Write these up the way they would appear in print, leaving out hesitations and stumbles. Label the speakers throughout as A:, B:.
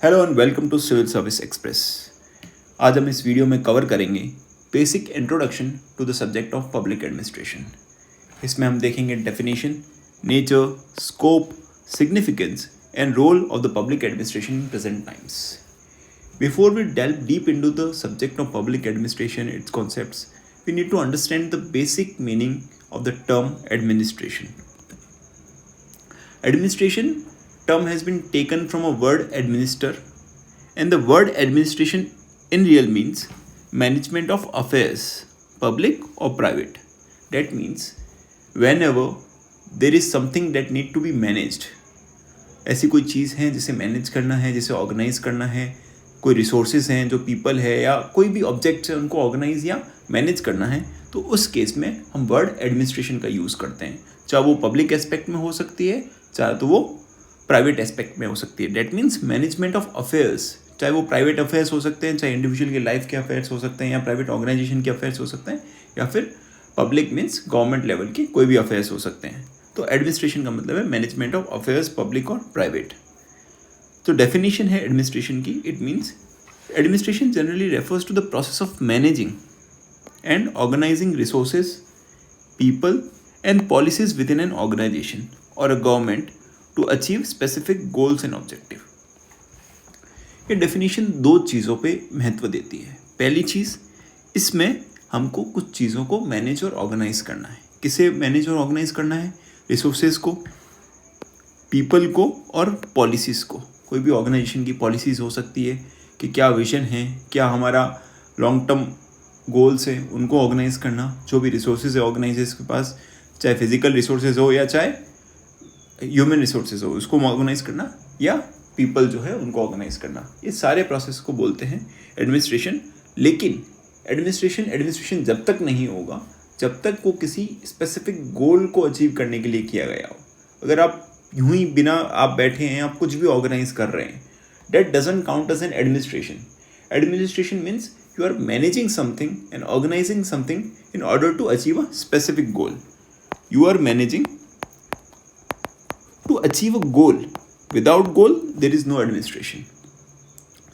A: Hello and welcome to civil service express. आज हम इस वीडियो में कवर करेंगे basic introduction to the subject of public administration. इसमें हम देखेंगे definition, nature, scope, significance and role of the public administration in present times. Before we delve deep into the subject of public administration, its concepts, we need to understand the basic meaning of the term administration. Administration term has been taken from a word administer, and the word administration in real means management of affairs, public or private. That means whenever there is something that need to be managed, ऐसी कोई चीज़ है जिसे manage करना है, जिसे organise करना है, कोई रिसोर्सेज हैं जो पीपल है या कोई भी ऑब्जेक्ट्स है उनको ऑर्गेनाइज या मैनेज करना है, तो उस केस में हम वर्ड एडमिनिस्ट्रेशन का यूज़ करते हैं। चाहे वो पब्लिक एस्पेक्ट में हो सकती है, चाहे तो वो प्राइवेट एस्पेक्ट में हो सकती है। That means management of affairs, चाहे वो प्राइवेट अफेयर्स हो सकते हैं, चाहे इंडिविजुअल के लाइफ के अफेयर्स हो सकते हैं, या प्राइवेट ऑर्गेनाइजेशन के अफेयर्स हो सकते हैं, या फिर पब्लिक मीन्स गवर्नमेंट लेवल के कोई भी अफेयर्स हो सकते हैं। तो एडमिनिस्ट्रेशन का मतलब है मैनेजमेंट ऑफ अफेयर्स, पब्लिक और प्राइवेट। तो डेफिनेशन है एडमिनिस्ट्रेशन की, it means administration generally refers to the process of managing and organising resources, people and policies within an organisation or a government to achieve specific goals and objective. ये definition दो चीज़ों पे महत्व देती है। पहली चीज़, इसमें हमको कुछ चीज़ों को मैनेज और ऑर्गेनाइज करना है। किसे मैनेज और ऑर्गेनाइज करना है? रिसोर्सेज को, पीपल को और पॉलिसीज़ को। कोई भी ऑर्गेनाइजेशन की पॉलिसीज़ हो सकती है कि क्या विजन है, क्या हमारा लॉन्ग टर्म गोल्स है, उनको ऑर्गेनाइज करना। जो भी रिसोर्सेज है ऑर्गेनाइजेशन के पास, चाहे फिजिकल रिसोर्सेज हो या चाहे ह्यूमन रिसोर्सेज हो, उसको ऑर्गेनाइज करना, या पीपल जो है उनको ऑर्गेनाइज करना। ये सारे प्रोसेस को बोलते हैं एडमिनिस्ट्रेशन। लेकिन एडमिनिस्ट्रेशन जब तक नहीं होगा जब तक वो किसी स्पेसिफिक गोल को अचीव करने के लिए किया गया हो। अगर आप यूं ही बिना आप बैठे हैं, आप कुछ भी ऑर्गेनाइज कर रहे हैं, that doesn't count as an administration. Administration means you are managing something and organizing something in order to achieve a specific goal. You are managing to achieve a goal. Without goal, there is no administration.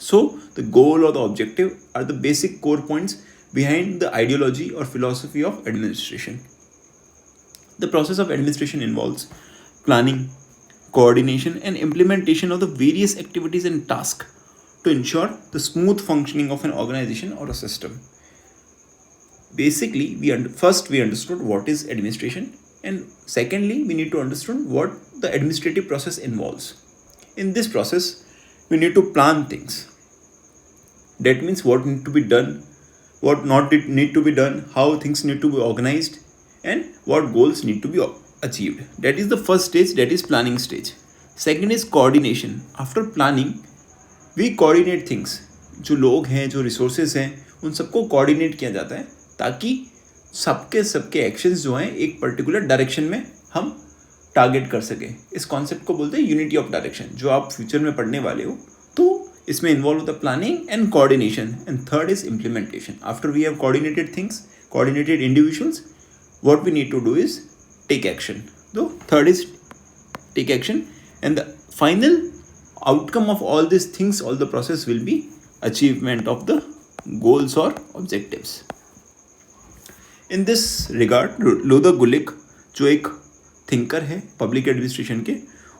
A: So, the goal or the objective are the basic core points behind the ideology or philosophy of administration. The process of administration involves planning, coordination and implementation of the various activities and tasks to ensure the smooth functioning of an organization or a system. Basically, first we understood what is administration, and secondly we need to understand what the administrative process involves. In this process, we need to plan things. That means what need to be done, what not need to be done, how things need to be organized, and what goals need to be achieved. That is the first stage, that is planning stage. Second is coordination. After planning, we coordinate things. जो लोग हैं, जो resources हैं, उन सबको coordinate किया जाता है ताकि सबके एक्शंस जो हैं एक पर्टिकुलर डायरेक्शन में हम टारगेट कर सकें। इस कॉन्सेप्ट को बोलते हैं यूनिटी ऑफ डायरेक्शन, जो आप फ्यूचर में पढ़ने वाले हो। तो इसमें इन्वॉल्व होता है planning and coordination, and third is implementation. After we have coordinated things, coordinated individuals, what we need to do is take action. The third is take action, and the final outcome of all these things, all the process will be achievement of the goals or objectives. In this regard, Lothar Gulick, जो एक thinker है public administration के,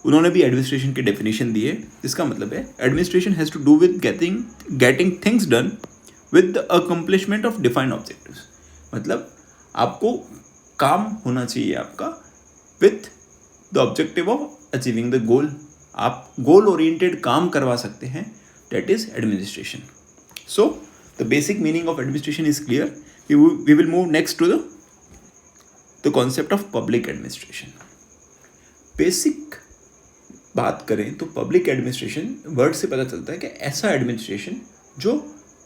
A: उन्होंने भी administration की definition दी है, जिसका मतलब है administration has to do with getting things done with the accomplishment of defined objectives. मतलब आपको काम होना चाहिए आपका with the objective of achieving the goal. आप गोल ओरिएंटेड काम करवा सकते हैं, that is administration. So the basic meaning of administration is clear. We will move next to the concept of public administration. Basic बात करें तो public administration word से पता चलता है कि ऐसा एडमिनिस्ट्रेशन जो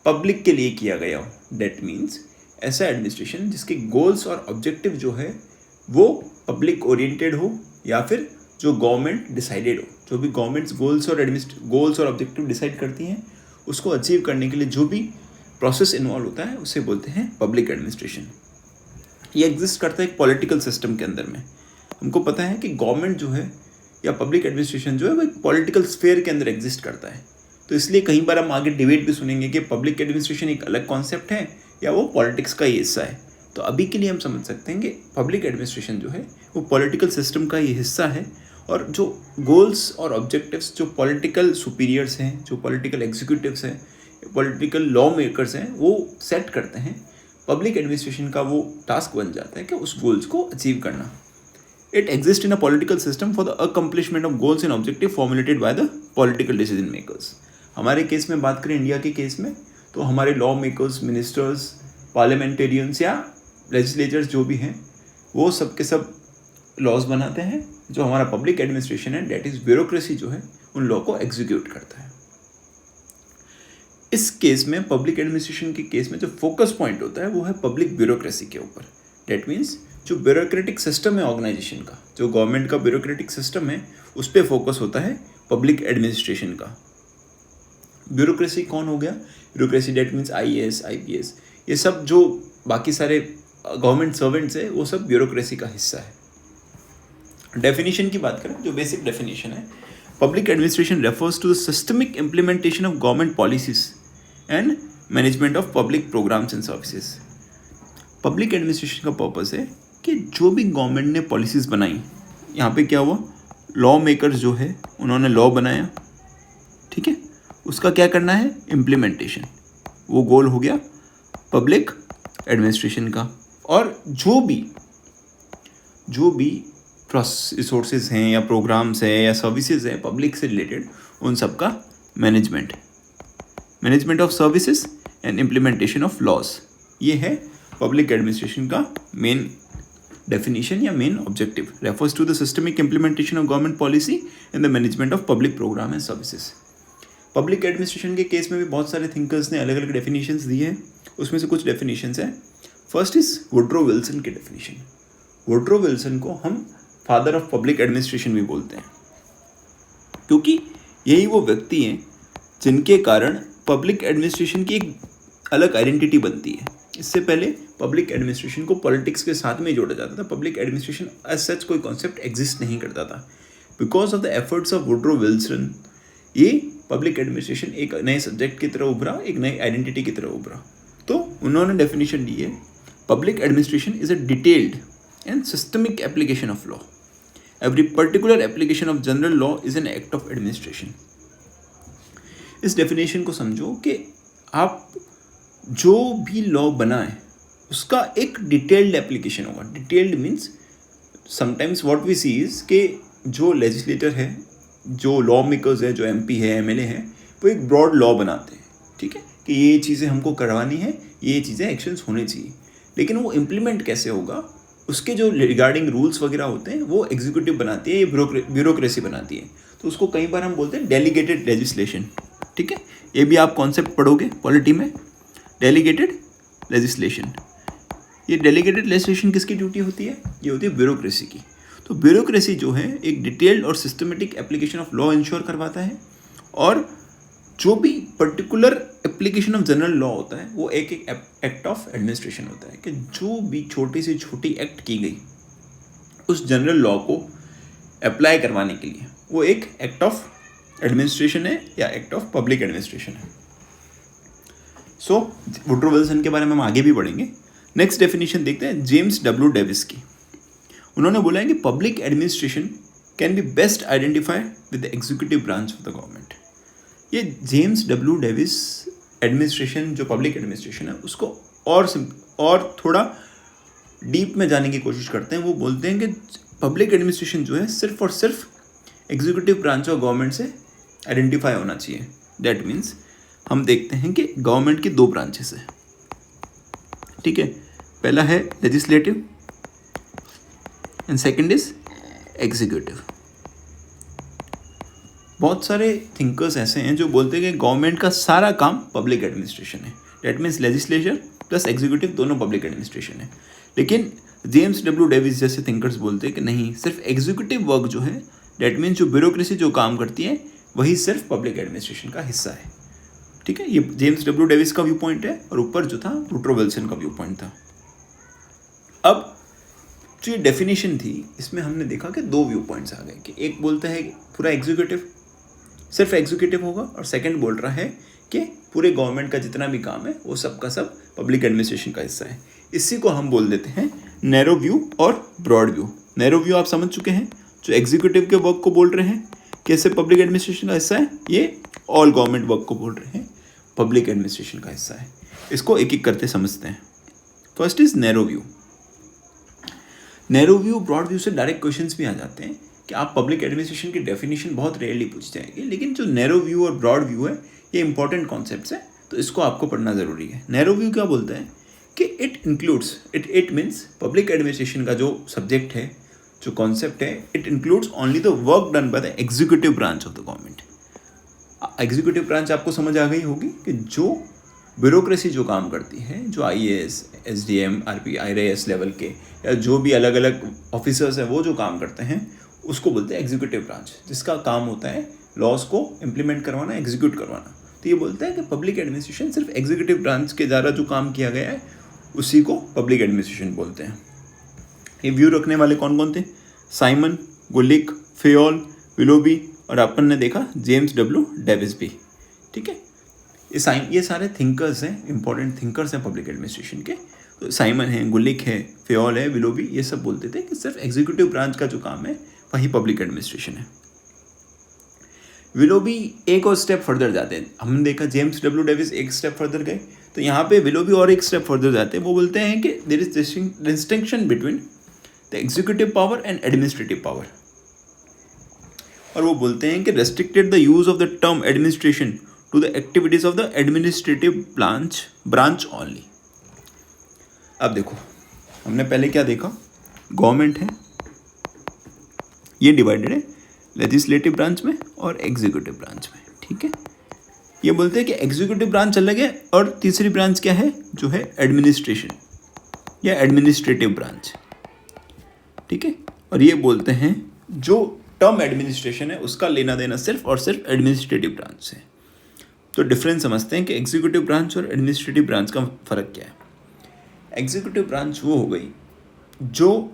A: पब्लिक के लिए किया गया हो। दैट मीन्स ऐसा एडमिनिस्ट्रेशन जिसके गोल्स और ऑब्जेक्टिव जो है वो पब्लिक ओरिएंटेड हो, या फिर जो गवर्नमेंट डिसाइडेड हो। जो भी गवर्नमेंट्स गोल्स और ऑब्जेक्टिव डिसाइड करती हैं, उसको अचीव करने के लिए जो भी प्रोसेस इन्वॉल्व होता है उसे बोलते हैं पब्लिक एडमिनिस्ट्रेशन। ये एग्जिस्ट करता है एक पॉलिटिकल सिस्टम के अंदर में। हमको पता है कि गवर्नमेंट जो है या पब्लिक एडमिनिस्ट्रेशन जो है वो एक पॉलिटिकल स्फेयर के अंदर एग्जिस्ट करता है। तो इसलिए कई बार हम आगे डिबेट भी सुनेंगे कि पब्लिक एडमिनिस्ट्रेशन एक अलग कॉन्सेप्ट है या वो पॉलिटिक्स का ही हिस्सा है। तो अभी के लिए हम समझ सकते हैं कि पब्लिक एडमिनिस्ट्रेशन जो है वो पॉलिटिकल सिस्टम का ही हिस्सा है, और जो गोल्स और ऑब्जेक्टिव्स जो पॉलिटिकल सुपीरियर्स हैं, जो पॉलिटिकल एग्जीक्यूटिव्स हैं, पॉलिटिकल लॉ मेकर्स हैं, वो सेट करते हैं, पब्लिक एडमिनिस्ट्रेशन का वो टास्क बन जाता है कि उस गोल्स को अचीव करना। It exist in a political system for the accomplishment of goals and objective formulated by the political decision makers. हमारे केस में बात करें, इंडिया के केस में, तो हमारे लॉ मेकर्स, मिनिस्टर्स, पार्लियामेंटेरियंस या लेजिस्लेचर्स जो भी हैं, वो सब के सब लॉज बनाते हैं। जो हमारा पब्लिक एडमिनिस्ट्रेशन है, डेट इज ब्यूरोक्रेसी, जो है उन लॉ को एग्जीक्यूट करता है। इस केस में, पब्लिक एडमिनिस्ट्रेशन के केस में जो फोकस पॉइंट होता है वो है पब्लिक ब्यूरोक्रेसी के ऊपर। डेट मीन्स जो ब्यूरोक्रेटिक सिस्टम है ऑर्गेनाइजेशन का, जो गवर्नमेंट का ब्यूरोक्रेटिक सिस्टम है, उस पर फोकस होता है पब्लिक एडमिनिस्ट्रेशन का। ब्यूरोक्रेसी कौन हो गया? Bureaucracy that means IAS, IPS, ये सब जो बाकी सारे गवर्नमेंट सर्वेंट्स है, वो सब ब्यूरोक्रेसी का हिस्सा है। डेफिनेशन की बात करें, जो बेसिक डेफिनेशन है, public administration refers to the systemic implementation of government policies and management of public programs and services. Public administration का पर्पस है कि जो भी गवर्नमेंट ने पॉलिसीज़ बनाई, यहाँ पे क्या हुआ, लॉ मेकर्स जो है उन्होंने लॉ बनाया, ठीक है, उसका क्या करना है, इम्प्लीमेंटेशन। वो गोल हो गया पब्लिक एडमिनिस्ट्रेशन का। और जो भी रिसोर्सेज हैं या प्रोग्राम्स हैं या सर्विसेज हैं पब्लिक से रिलेटेड, उन सब का management of services and implementation of laws, ये है पब्लिक एडमिनिस्ट्रेशन का मेन डेफिनेशन या main objective. Refers to the systemic implementation of government policy and the management of public program and services. Public administration के case में भी बहुत सारे thinkers ने अलग अलग डेफिनेशंस दिए हैं। उसमें से कुछ डेफिनेशंस हैं। फर्स्ट इज वुड्रो विल्सन की डेफिनेशन। वुड्रो विल्सन को हम फादर ऑफ पब्लिक एडमिनिस्ट्रेशन भी बोलते हैं, क्योंकि यही वो व्यक्ति हैं जिनके कारण पब्लिक एडमिनिस्ट्रेशन की एक अलग आइडेंटिटी बनती है। इससे पहले पब्लिक एडमिनिस्ट्रेशन को पॉलिटिक्स के साथ में जोड़ा जाता था। पब्लिक एडमिनिस्ट्रेशन एज सच कोई कॉन्सेप्ट एग्जिस्ट नहीं करता था। Because of the efforts of Woodrow Wilson, ये पब्लिक एडमिनिस्ट्रेशन एक नए सब्जेक्ट की तरह उभरा, एक नई आइडेंटिटी की तरह उभरा। तो उन्होंने डेफिनेशन दी है, public administration is a detailed and systemic application of law. Every particular application of general law is an act of administration. इस डेफिनेशन को समझो कि आप जो भी लॉ बनाए उसका एक डिटेल्ड एप्लीकेशन होगा। Detailed means sometimes what we see is कि जो लेजिस्लेटर है, जो लॉ मेकर्स है, जो MP है, MLA है, वो एक ब्रॉड लॉ बनाते हैं, ठीक है, कि ये चीज़ें हमको करवानी है, ये चीज़ें एक्शंस होने चाहिए। लेकिन वो इम्प्लीमेंट कैसे होगा, उसके जो रिगार्डिंग रूल्स वगैरह होते हैं वो एग्जीक्यूटिव बनाती है, ये ब्यूरोक्रेसी बनाती है। तो उसको कई बार हम बोलते हैं डेलीगेटेड लेजिस्लेशन, ठीक है। ये भी आप कॉन्सेप्ट पढ़ोगे पॉलिटी में, डेलीगेटेड लेजिस्लेशन। ये डेलीगेटेड लेजिस्लेशन किसकी ड्यूटी होती है? ये होती है ब्यूरोक्रेसी की। तो ब्यूरोक्रेसी जो है एक डिटेल्ड और systematic application of law ensure करवाता है, और जो भी particular application of general law होता है वो एक एक्ट ऑफ एडमिनिस्ट्रेशन होता है, कि जो भी छोटी से छोटी एक्ट की गई उस जनरल लॉ को अप्लाई करवाने के लिए, वो एक एक्ट ऑफ एडमिनिस्ट्रेशन है या एक्ट ऑफ पब्लिक एडमिनिस्ट्रेशन है। सो वुड्रो विल्सन के बारे में हम आगे भी बढ़ेंगे। नेक्स्ट डेफिनेशन देखते हैं जेम्स W. डेविस की। उन्होंने बोला है कि public administration can be best identify with the executive branch of the government. ये जेम्स W. डेविस एडमिनिस्ट्रेशन, जो पब्लिक एडमिनिस्ट्रेशन है, उसको और थोड़ा डीप में जाने की कोशिश करते हैं। वो बोलते हैं कि पब्लिक एडमिनिस्ट्रेशन जो है सिर्फ और सिर्फ एग्जीक्यूटिव ब्रांच ऑफ गवर्नमेंट से आइडेंटिफाई होना चाहिए। दैट मीन्स हम देखते हैं कि गवर्नमेंट की दो ब्रांचेस है, ठीक है। पहला है legislative and second is executive. बहुत सारे थिंकर्स ऐसे हैं जो बोलते हैं कि गवर्नमेंट का सारा काम पब्लिक एडमिनिस्ट्रेशन है। That means legislature plus executive दोनों पब्लिक एडमिनिस्ट्रेशन है। लेकिन जेम्स W. डेविस जैसे थिंकर्स बोलते हैं कि नहीं, सिर्फ एग्जीक्यूटिव वर्क जो है, दैट मीन्स जो ब्यूरोक्रेसी जो काम करती है, वही सिर्फ पब्लिक एडमिनिस्ट्रेशन का हिस्सा है, ठीक है। ये जेम्स W. डेविस का व्यू पॉइंट है, और ऊपर जो था वुड्रो विल्सन का व्यू पॉइंट था। अब जो ये डेफिनेशन थी, इसमें हमने देखा कि दो व्यू पॉइंट्स आ गए, कि एक बोलता है पूरा एग्जीक्यूटिव, सिर्फ एग्जीक्यूटिव होगा, और सेकंड बोल रहा है कि पूरे गवर्नमेंट का जितना भी काम है वो सब का सब पब्लिक एडमिनिस्ट्रेशन का हिस्सा है। इसी को हम बोल देते हैं नैरो व्यू और ब्रॉड व्यू। नैरो व्यू आप समझ चुके हैं, जो एग्जीक्यूटिव के वर्क को बोल रहे हैं कैसे पब्लिक एडमिनिस्ट्रेशन का हिस्सा है, ये ऑल गवर्नमेंट वर्क को बोल रहे हैं पब्लिक एडमिनिस्ट्रेशन का हिस्सा है। इसको एक एक करते समझते हैं। First is narrow view. Narrow view broad view से डायरेक्ट क्वेश्चंस भी आ जाते हैं कि आप पब्लिक एडमिनिस्ट्रेशन की डेफिनेशन बहुत रेयरली पूछ जाएंगे, लेकिन जो नैरो व्यू और ब्रॉड व्यू है ये इंपॉर्टेंट कॉन्सेप्ट्स है, तो इसको आपको पढ़ना ज़रूरी है। नैरो व्यू क्या बोलता है कि it includes, it means public administration का जो सब्जेक्ट है, जो कॉन्सेप्ट है, it includes only the work done by the executive branch of the government. Executive branch आपको समझ आ गई होगी कि जो ब्यूरोक्रेसी जो काम करती है, जो IAS, SDM, RP, IRAS level के या जो भी अलग अलग ऑफिसर्स हैं वो जो काम करते हैं उसको बोलते हैं एग्जीक्यूटिव ब्रांच, जिसका काम होता है लॉज को इम्प्लीमेंट करवाना, एग्जीक्यूट करवाना। तो ये बोलता है कि पब्लिक एडमिनिस्ट्रेशन सिर्फ एग्जीक्यूटिव ब्रांच के द्वारा जो काम किया गया है उसी को पब्लिक एडमिनिस्ट्रेशन बोलते हैं। ये व्यू रखने वाले कौन कौन थे? साइमन, गुलिक, फेयोल, विलोबी और अपन ने देखा जेम्स W. डेविस भी। ठीक है, ये सारे थिंकर्स हैं, इंपॉर्टेंट थिंकर्स हैं पब्लिक एडमिनिस्ट्रेशन के। तो साइमन है, गुलिक है, फेयोल है, विलोबी, ये सब बोलते थे कि सिर्फ एग्जीक्यूटिव ब्रांच का जो काम है वही पब्लिक एडमिनिस्ट्रेशन है। विलोबी एक और स्टेप फर्दर जाते हैं। हमने देखा जेम्स W. डेविस एक स्टेप फर्दर गए, तो यहाँ पे विलोबी और एक स्टेप फर्दर जाते हैं। वो बोलते हैं कि there is distinction between the executive power and administrative power, और वो बोलते हैं कि restricted the use of the term administration to the activities of the administrative branch only. अब देखो, हमने पहले क्या देखा, गवर्नमेंट है, ये डिवाइडेड है लेजिस्लेटिव ब्रांच में और एग्जीक्यूटिव ब्रांच में। ठीक है, ये बोलते हैं कि एग्जीक्यूटिव ब्रांच अलग है और तीसरी ब्रांच क्या है, जो है एडमिनिस्ट्रेशन या एडमिनिस्ट्रेटिव ब्रांच। ठीक है, और ये बोलते हैं जो टर्म एडमिनिस्ट्रेशन है उसका लेना देना सिर्फ और सिर्फ एडमिनिस्ट्रेटिव ब्रांच से। तो डिफरेंस समझते हैं कि एग्जीक्यूटिव ब्रांच और एडमिनिस्ट्रेटिव ब्रांच का फ़र्क क्या है। एग्जीक्यूटिव ब्रांच वो हो गई जो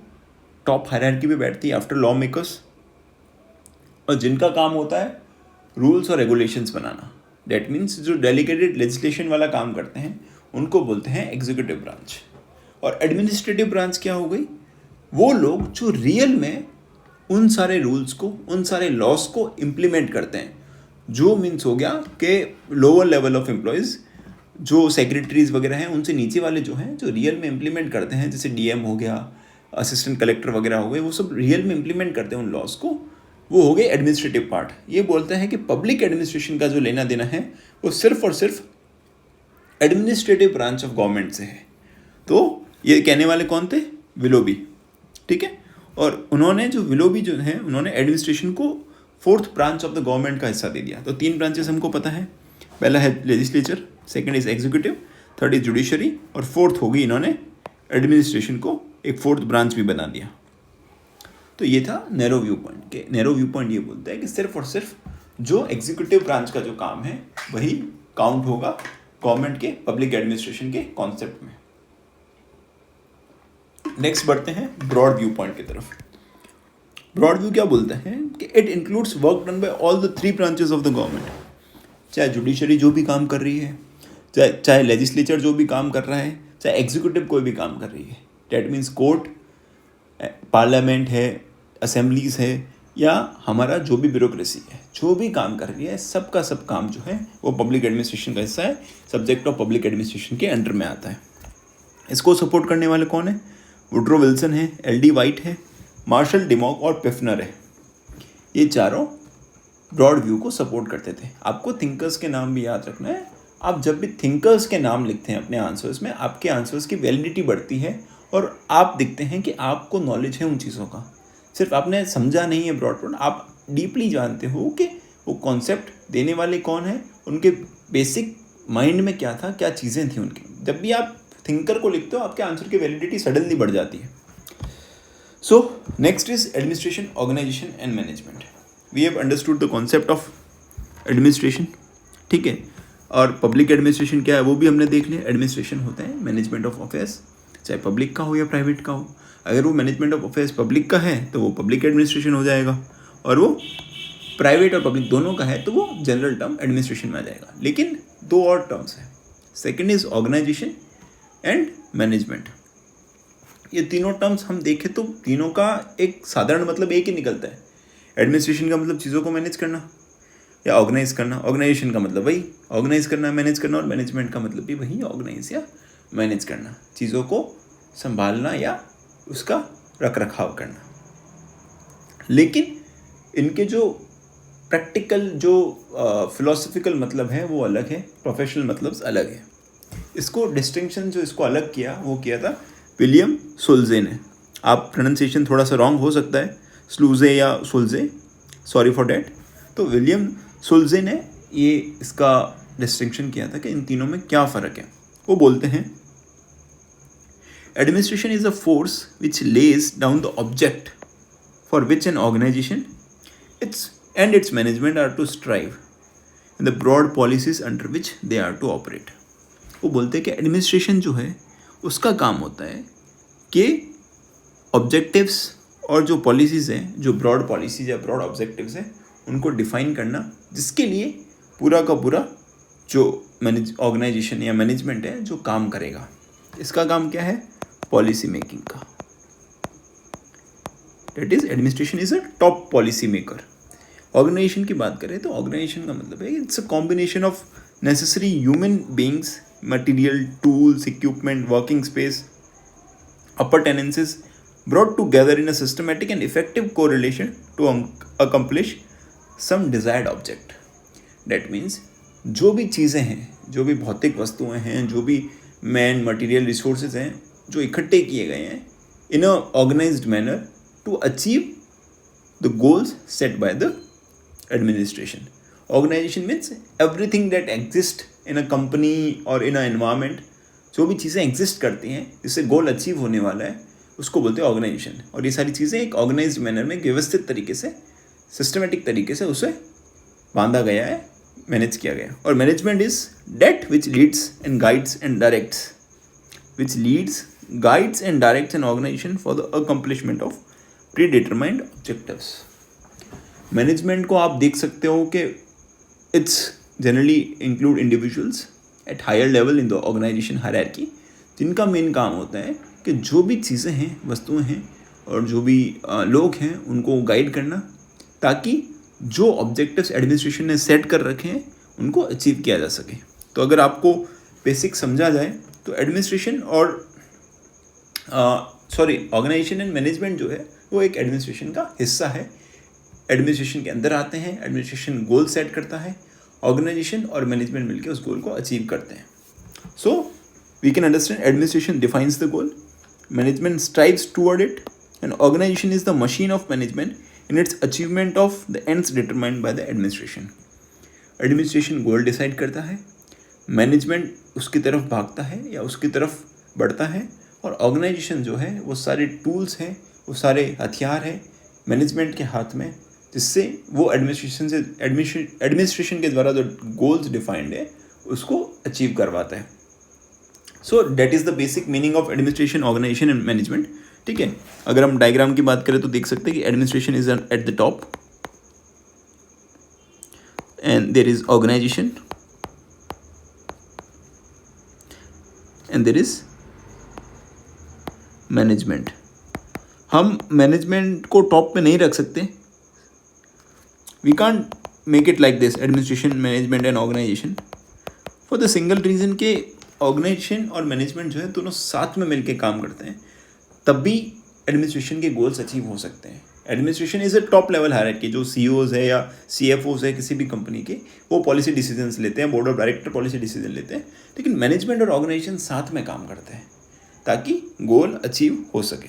A: टॉप हायरार्की पे बैठती है आफ्टर लॉ मेकर्स, और जिनका काम होता है रूल्स और रेगुलेशंस बनाना। डेट मीन्स जो डेलीगेटेड लेजिस्लेशन वाला काम करते हैं उनको बोलते हैं एग्जीक्यूटिव ब्रांच। और एडमिनिस्ट्रेटिव ब्रांच क्या हो गई, वो लोग जो रियल में उन सारे रूल्स को, उन सारे लॉस को इम्प्लीमेंट करते हैं। जो मीन्स हो गया कि लोअर लेवल ऑफ एम्प्लॉयज़, जो सेक्रेटरीज वगैरह हैं, उनसे नीचे वाले जो हैं, जो रियल में इम्प्लीमेंट करते हैं, जैसे DM हो गया, असिस्टेंट कलेक्टर वगैरह हो गए, वो सब रियल में इम्प्लीमेंट करते हैं उन लॉस को, वो हो गए एडमिनिस्ट्रेटिव पार्ट। ये बोलता है कि पब्लिक एडमिनिस्ट्रेशन का जो लेना देना है वो सिर्फ और सिर्फ एडमिनिस्ट्रेटिव ब्रांच ऑफ गवर्नमेंट से है। तो ये कहने वाले कौन थे? विलोबी। ठीक है, और उन्होंने जो विलोबी जो है, उन्होंने एडमिनिस्ट्रेशन को fourth branch of the government का हिस्सा दे दिया। तो 3 ब्रांचेस हमको पता है, पहला है legislature, second is executive, third is judiciary, और फोर्थ होगी इन्होंने एडमिनिस्ट्रेशन को एक फोर्थ ब्रांच भी बना दिया। तो ये था नैरो व्यू पॉइंट के। नैरो व्यू पॉइंट ये बोलता है कि सिर्फ और सिर्फ जो एग्जीक्यूटिव ब्रांच का जो काम है वही काउंट होगा गवर्नमेंट के पब्लिक एडमिनिस्ट्रेशन के कॉन्सेप्ट में। नेक्स्ट बढ़ते हैं ब्रॉड व्यू पॉइंट की तरफ। ब्रॉड व्यू क्या बोलता है कि it includes work done by all the 3 branches of the government. चाहे जुडिशरी जो भी काम कर रही है, चाहे लेजिस्लेचर जो भी काम कर रहा है, चाहे एग्जीक्यूटिव कोई भी काम कर रही है। डेट मीन्स कोर्ट, पार्लियामेंट है, असेंबलीज है, या हमारा जो भी ब्यूरोक्रेसी है, जो भी काम कर रही है, सबका सब काम जो है वो पब्लिक एडमिनिस्ट्रेशन का हिस्सा है, सब्जेक्ट ऑफ पब्लिक एडमिनिस्ट्रेशन के अंडर में आता है। इसको सपोर्ट करने वाले कौन है? वुड्रो विल्सन है, LD वाइट है, मार्शल डिमॉक और पिफनर है। ये चारों ब्रॉड व्यू को सपोर्ट करते थे। आपको थिंकर्स के नाम भी याद रखना है। आप जब भी थिंकर्स के नाम लिखते हैं अपने आंसर्स में, आपके आंसर्स की वैलिडिटी बढ़ती है और आप दिखते हैं कि आपको नॉलेज है उन चीज़ों का। सिर्फ आपने समझा नहीं है ब्रॉड, आप डीपली जानते हो कि वो कॉन्सेप्ट देने वाले कौन है, उनके बेसिक माइंड में क्या था, क्या चीज़ें थी उनकी। जब भी आप थिंकर को लिखते हो, आपके आंसर की वैलिडिटी सडनली बढ़ जाती है। So next is administration, organisation and management. We have understood the concept of administration. ठीक है, और पब्लिक एडमिनिस्ट्रेशन क्या है वो भी हमने देख लिया। एडमिनिस्ट्रेशन होता है मैनेजमेंट ऑफ अफेयर्स, चाहे पब्लिक का हो या प्राइवेट का हो। अगर वो मैनेजमेंट ऑफ अफेयर्स पब्लिक का है तो वो पब्लिक एडमिनिस्ट्रेशन हो जाएगा, और वो प्राइवेट और पब्लिक दोनों का है तो वो जनरल टर्म एडमिनिस्ट्रेशन में आ जाएगा। लेकिन दो और टर्म्स हैं, second is organisation and management. ये तीनों टर्म्स हम देखें तो तीनों का एक साधारण मतलब एक ही निकलता है। एडमिनिस्ट्रेशन का मतलब चीज़ों को मैनेज करना या ऑर्गेनाइज करना, ऑर्गेनाइजेशन का मतलब वही ऑर्गेनाइज करना, मैनेज करना, और मैनेजमेंट का मतलब भी वही ऑर्गेनाइज या मैनेज करना, चीज़ों को संभालना या उसका रख रखाव करना। लेकिन इनके जो प्रैक्टिकल जो फिलोसफिकल मतलब है वो अलग है, प्रोफेशनल मतलब अलग है। इसको डिस्टिंक्शन जो इसको अलग किया वो किया था विलियम सोल्जे ने। आप प्रोनाउंसिएशन थोड़ा सा रॉन्ग हो सकता है, स्लूजे या सोल्जे, सॉरी फॉर डैट। तो विलियम सोल्जे ने ये इसका डिस्टिंक्शन किया था कि इन तीनों में क्या फ़र्क है। वो बोलते हैं administration is a force which lays down the object for which an organisation its management are to strive in the broad policies under which they are to operate। वो बोलते हैं कि एडमिनिस्ट्रेशन जो है उसका काम होता है कि ऑब्जेक्टिव्स और जो पॉलिसीज़ हैं, जो ब्रॉड पॉलिसीज या ब्रॉड ऑब्जेक्टिव्स हैं, उनको डिफाइन करना, जिसके लिए पूरा का पूरा जो ऑर्गेनाइजेशन या मैनेजमेंट है जो काम करेगा। इसका काम क्या है? पॉलिसी मेकिंग का। That is administration is a top policy maker. Organisation की बात करें तो ऑर्गेनाइजेशन का मतलब है it's a combination of necessary human beings, material, tools, equipment, working space, appurtenances brought together in a systematic and effective correlation to accomplish some desired object। That means जो भी चीज़ें हैं, जो भी भौतिक वस्तुएं हैं, जो भी मैन मटेरियल रिसोर्सेज हैं जो इकट्ठे किए गए हैं in a organised manner to achieve the goals set by the administration. Organisation means everything that exist in a company or in a environment, जो भी चीज़ें एग्जिस्ट करती हैं जिससे गोल अचीव होने वाला है उसको बोलते हैं ऑर्गेनाइजेशन। और ये सारी चीज़ें एक ऑर्गेनाइज्ड मैनर में, व्यवस्थित तरीके से, सिस्टमेटिक तरीके से उसे बांधा गया है, मैनेज किया गया। और management is that which leads and guides and directs an organisation for the accomplishment of predetermined objectives. Management को आप देख सकते हो कि it's generally include individuals at higher level in the organisation hierarchy, जिनका मेन काम होता है कि जो भी चीज़ें हैं, वस्तुएं हैं और जो भी लोग हैं उनको गाइड करना, ताकि जो ऑब्जेक्टिव्स एडमिनिस्ट्रेशन ने सेट कर रखे हैं उनको अचीव किया जा सके। तो अगर आपको बेसिक समझा जाए तो एडमिनिस्ट्रेशन और ऑर्गेनाइजेशन एंड मैनेजमेंट जो है वो एक एडमिनिस्ट्रेशन का हिस्सा है। एडमिनिस्ट्रेशन के अंदर आते हैं, एडमिनिस्ट्रेशन गोल सेट करता है, ऑर्गेनाइजेशन और मैनेजमेंट मिलकर उस गोल को अचीव करते हैं। So we can understand administration defines the goal, management strives toward it, and organisation is the machine of management in its achievement of the ends determined by the administration. Administration goal decide करता है, management उसकी तरफ भागता है या उसकी तरफ बढ़ता है, और ऑर्गेनाइजेशन जो है वो सारे टूल्स हैं, वो सारे हथियार हैं मैनेजमेंट के हाथ में, जिससे वो एडमिनिस्ट्रेशन के द्वारा जो गोल्स डिफाइंड है उसको अचीव करवाता है। So that is the basic meaning of administration, organisation and management. ठीक है, अगर हम डायग्राम की बात करें तो देख सकते हैं कि administration is at the top and there is organisation and there is management. हम मैनेजमेंट को टॉप पे नहीं रख सकते, we can't make it like this, administration, management and organisation, for the single reason के ऑर्गेनाइजेशन और मैनेजमेंट जो है दोनों साथ में मिलकर काम करते हैं, तब भी एडमिनिस्ट्रेशन के गोल्स अचीव हो सकते हैं। Administration is a top level hierarchy, जो CEOs है या CFOs है किसी भी कंपनी के, वो पॉलिसी डिसीजंस लेते हैं, board of director policy decision लेते हैं, लेकिन मैनेजमेंट और ऑर्गेनाइजेशन साथ में काम करते हैं ताकि गोल अचीव हो सके।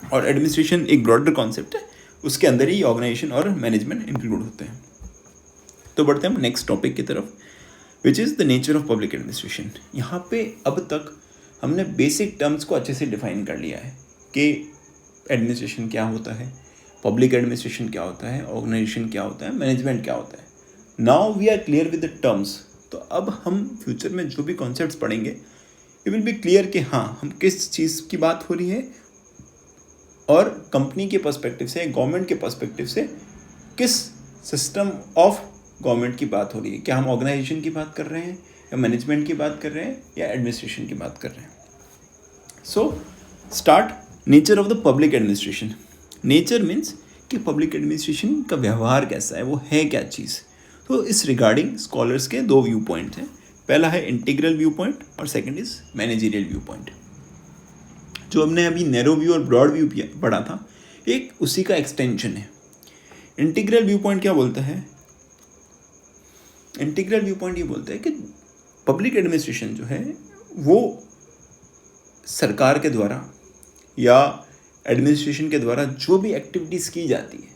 A: और एडमिनिस्ट्रेशन एक ब्रॉडर कॉन्सेप्ट है, उसके अंदर ही ऑर्गेनाइजेशन और मैनेजमेंट इंक्लूड होते हैं। तो बढ़ते हैं हम नेक्स्ट टॉपिक की तरफ, which is the nature of public administration. यहाँ पे अब तक हमने बेसिक टर्म्स को अच्छे से डिफाइन कर लिया है कि एडमिनिस्ट्रेशन क्या होता है, पब्लिक एडमिनिस्ट्रेशन क्या होता है, ऑर्गेनाइजेशन क्या होता है, मैनेजमेंट क्या होता है। Now we are clear with the terms. तो अब हम फ्यूचर में जो भी कॉन्सेप्ट्स पढ़ेंगे इट विल बी क्लियर कि हाँ हम किस चीज़ की बात हो रही है, और कंपनी के पर्सपेक्टिव से, गवर्नमेंट के पर्सपेक्टिव से किस सिस्टम ऑफ गवर्नमेंट की बात हो रही है, क्या हम ऑर्गेनाइजेशन की बात कर रहे हैं या मैनेजमेंट की बात कर रहे हैं या एडमिनिस्ट्रेशन की बात कर रहे हैं. So start nature of the public administration. Nature means कि पब्लिक एडमिनिस्ट्रेशन का व्यवहार कैसा है, वो है क्या चीज़. तो इस रिगार्डिंग स्कॉलर्स के दो व्यू पॉइंट हैं. पहला है इंटीग्रल व्यू पॉइंट और second is managerial view point. जो हमने अभी नैरो व्यू और ब्रॉड व्यू पढ़ा था, एक उसी का एक्सटेंशन है. इंटीग्रल व्यू पॉइंट क्या बोलता है? इंटीग्रल व्यू पॉइंट ये बोलता है कि पब्लिक एडमिनिस्ट्रेशन जो है वो सरकार के द्वारा या एडमिनिस्ट्रेशन के द्वारा जो भी एक्टिविटीज़ की जाती है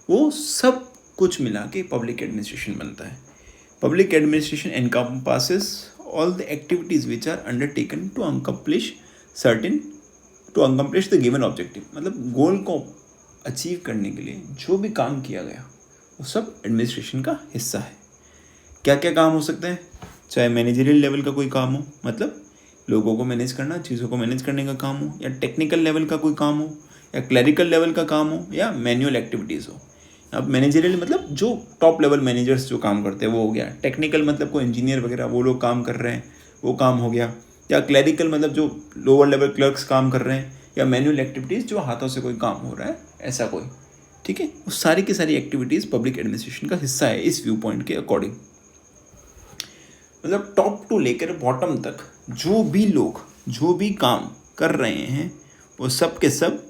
A: वो सब कुछ मिला के पब्लिक एडमिनिस्ट्रेशन बनता है. Public administration encompasses all the activities which are undertaken to accomplish the given objective. मतलब गोल को अचीव करने के लिए जो भी काम किया गया वो सब एडमिनिस्ट्रेशन का हिस्सा है. क्या क्या काम हो सकते हैं? चाहे मैनेजरियल लेवल का कोई काम हो, मतलब लोगों को मैनेज करना, चीज़ों को मैनेज करने का काम हो, या टेक्निकल लेवल का कोई काम हो, या क्लरिकल लेवल का काम हो, या मैनुअल एक्टिविटीज़ हो. अब मैनेजरियल मतलब जो टॉप लेवल मैनेजर्स जो काम करते हैं वो हो गया. टेक्निकल मतलब कोई इंजीनियर वगैरह वो लोग काम कर रहे हैं, वो काम हो गया. या क्लरिकल मतलब जो लोअर लेवल क्लर्क्स काम कर रहे हैं, या मैनुअल एक्टिविटीज़ जो हाथों से कोई काम हो रहा है, ऐसा कोई. ठीक है, वो सारी की सारी एक्टिविटीज़ पब्लिक एडमिनिस्ट्रेशन का हिस्सा है इस व्यू पॉइंट के अकॉर्डिंग. मतलब टॉप टू लेकर बॉटम तक जो भी लोग जो भी काम कर रहे हैं वो सब के सब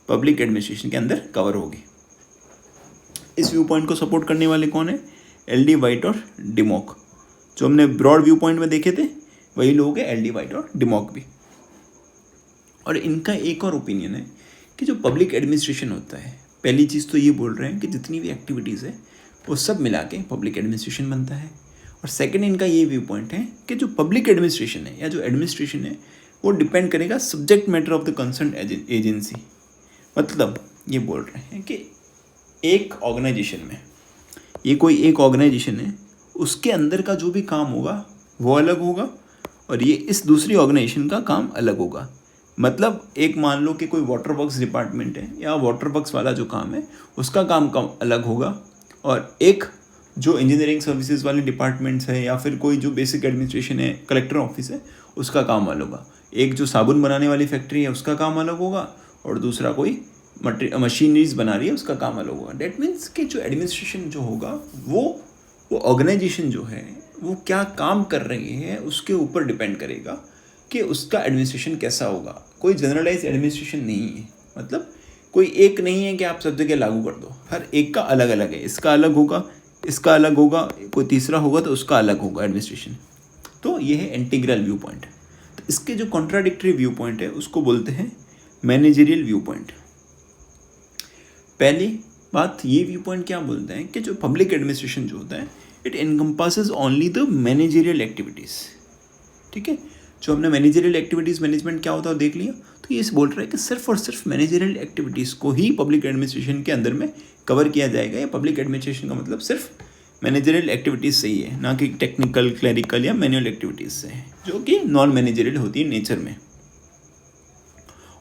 A: पब्लिक एडमिनिस्ट्रेशन के अंदर कवर होगी. इस व्यू पॉइंट को सपोर्ट करने वाले कौन है? एल.डी. वाइट और डिमॉक. जो हमने ब्रॉड व्यू पॉइंट में देखे थे वही लोग हैं एल.डी. वाइट और डिमॉक भी. और इनका एक और ओपिनियन है कि जो पब्लिक एडमिनिस्ट्रेशन होता है, पहली चीज़ तो ये बोल रहे हैं कि जितनी भी एक्टिविटीज़ है वो सब मिला के पब्लिक एडमिनिस्ट्रेशन बनता है. और सेकंड इनका ये व्यू पॉइंट है कि जो पब्लिक एडमिनिस्ट्रेशन है या जो एडमिनिस्ट्रेशन है वो डिपेंड करेगा subject matter of the concern agency. मतलब ये बोल रहे हैं कि एक ऑर्गेनाइजेशन में, ये कोई एक ऑर्गेनाइजेशन है, उसके अंदर का जो भी काम होगा वो अलग होगा और ये इस दूसरी ऑर्गेनाइजेशन का काम अलग होगा. मतलब एक मान लो कि कोई वाटर वर्क्स डिपार्टमेंट है या वाटर वर्क्स वाला जो काम है उसका काम अलग होगा, और एक जो इंजीनियरिंग सर्विसेज वाले डिपार्टमेंट्स है या फिर कोई जो बेसिक एडमिनिस्ट्रेशन है, कलेक्टर ऑफिस है, उसका काम अलग होगा. एक जो साबुन बनाने वाली फैक्ट्री है उसका काम अलग होगा और दूसरा कोई मशीनरीज बना रही है उसका काम अलग होगा. डेट मीन्स कि जो एडमिनिस्ट्रेशन जो होगा वो ऑर्गेनाइजेशन जो है वो क्या काम कर रही है उसके ऊपर डिपेंड करेगा कि उसका एडमिनिस्ट्रेशन कैसा होगा. कोई जनरलाइज एडमिनिस्ट्रेशन नहीं है, मतलब कोई एक नहीं है कि आप सब जगह लागू कर दो. हर एक का अलग अलग है, इसका अलग होगा, इसका अलग होगा, कोई तीसरा होगा तो उसका अलग होगा एडमिनिस्ट्रेशन. तो ये है इंटीग्रल व्यू पॉइंट. तो इसके जो कॉन्ट्राडिक्टरी व्यू पॉइंट है उसको बोलते हैं मैनेजरियल व्यू पॉइंट. पहली बात, ये व्यू पॉइंट क्या बोलते हैं कि जो पब्लिक एडमिनिस्ट्रेशन जो होता है it encompasses only the managerial activities. ठीक है, जो हमने मैनेजरियल एक्टिविटीज़ मैनेजमेंट क्या होता है देख लिया. तो ये बोल रहा है कि सिर्फ और सिर्फ मैनेजरियल एक्टिविटीज़ को ही पब्लिक एडमिनिस्ट्रेशन के अंदर में कवर किया जाएगा. या पब्लिक एडमिनिस्ट्रेशन का मतलब सिर्फ मैनेजरियल एक्टिविटीज़ से ही है, ना कि टेक्निकल, क्लरिकल या मैनुअल एक्टिविटीज़ से है, जो कि नॉन मैनेजरियल होती है नेचर में.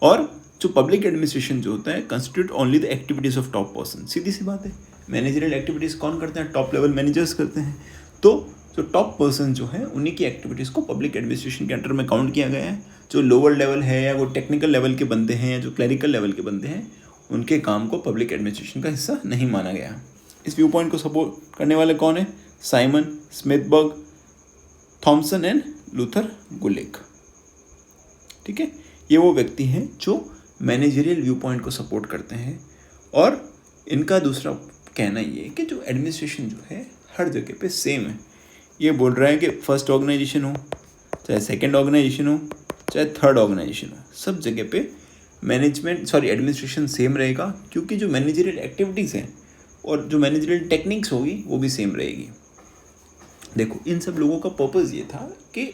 A: और जो पब्लिक एडमिनिस्ट्रेशन जो होता है constitute only the activities of top person. सीधी सी बात है, मैनेजरियल एक्टिविटीज़ कौन करते हैं? टॉप लेवल मैनेजर्स करते हैं. तो जो टॉप पर्सन जो है उन्हीं की एक्टिविटीज़ को पब्लिक एडमिनिस्ट्रेशन के अंडर में काउंट किया गया है. जो लोअर लेवल है या वो टेक्निकल लेवल के बंदे हैं या जो क्लरिकल लेवल के बंदे हैं उनके काम को पब्लिक एडमिनिस्ट्रेशन का हिस्सा नहीं माना गया. इस व्यू पॉइंट को सपोर्ट करने वाले कौन है? साइमन, स्मिथबर्ग, थॉमसन एंड लूथर गुलिक. ठीक है, ये वो व्यक्ति हैं जो मैनेजरियल व्यू पॉइंट को सपोर्ट करते हैं. और इनका दूसरा कहना ये है कि जो एडमिनिस्ट्रेशन जो है हर जगह पे सेम है. ये बोल रहा है कि फर्स्ट ऑर्गेनाइजेशन हो, चाहे सेकंड ऑर्गेनाइजेशन हो, चाहे थर्ड ऑर्गेनाइजेशन हो, सब जगह पे एडमिनिस्ट्रेशन सेम रहेगा, क्योंकि जो मैनेजरियल एक्टिविटीज़ हैं और जो मैनेजरियल टेक्निक्स होगी वो भी सेम रहेगी. देखो, इन सब लोगों का पर्पज़ ये था कि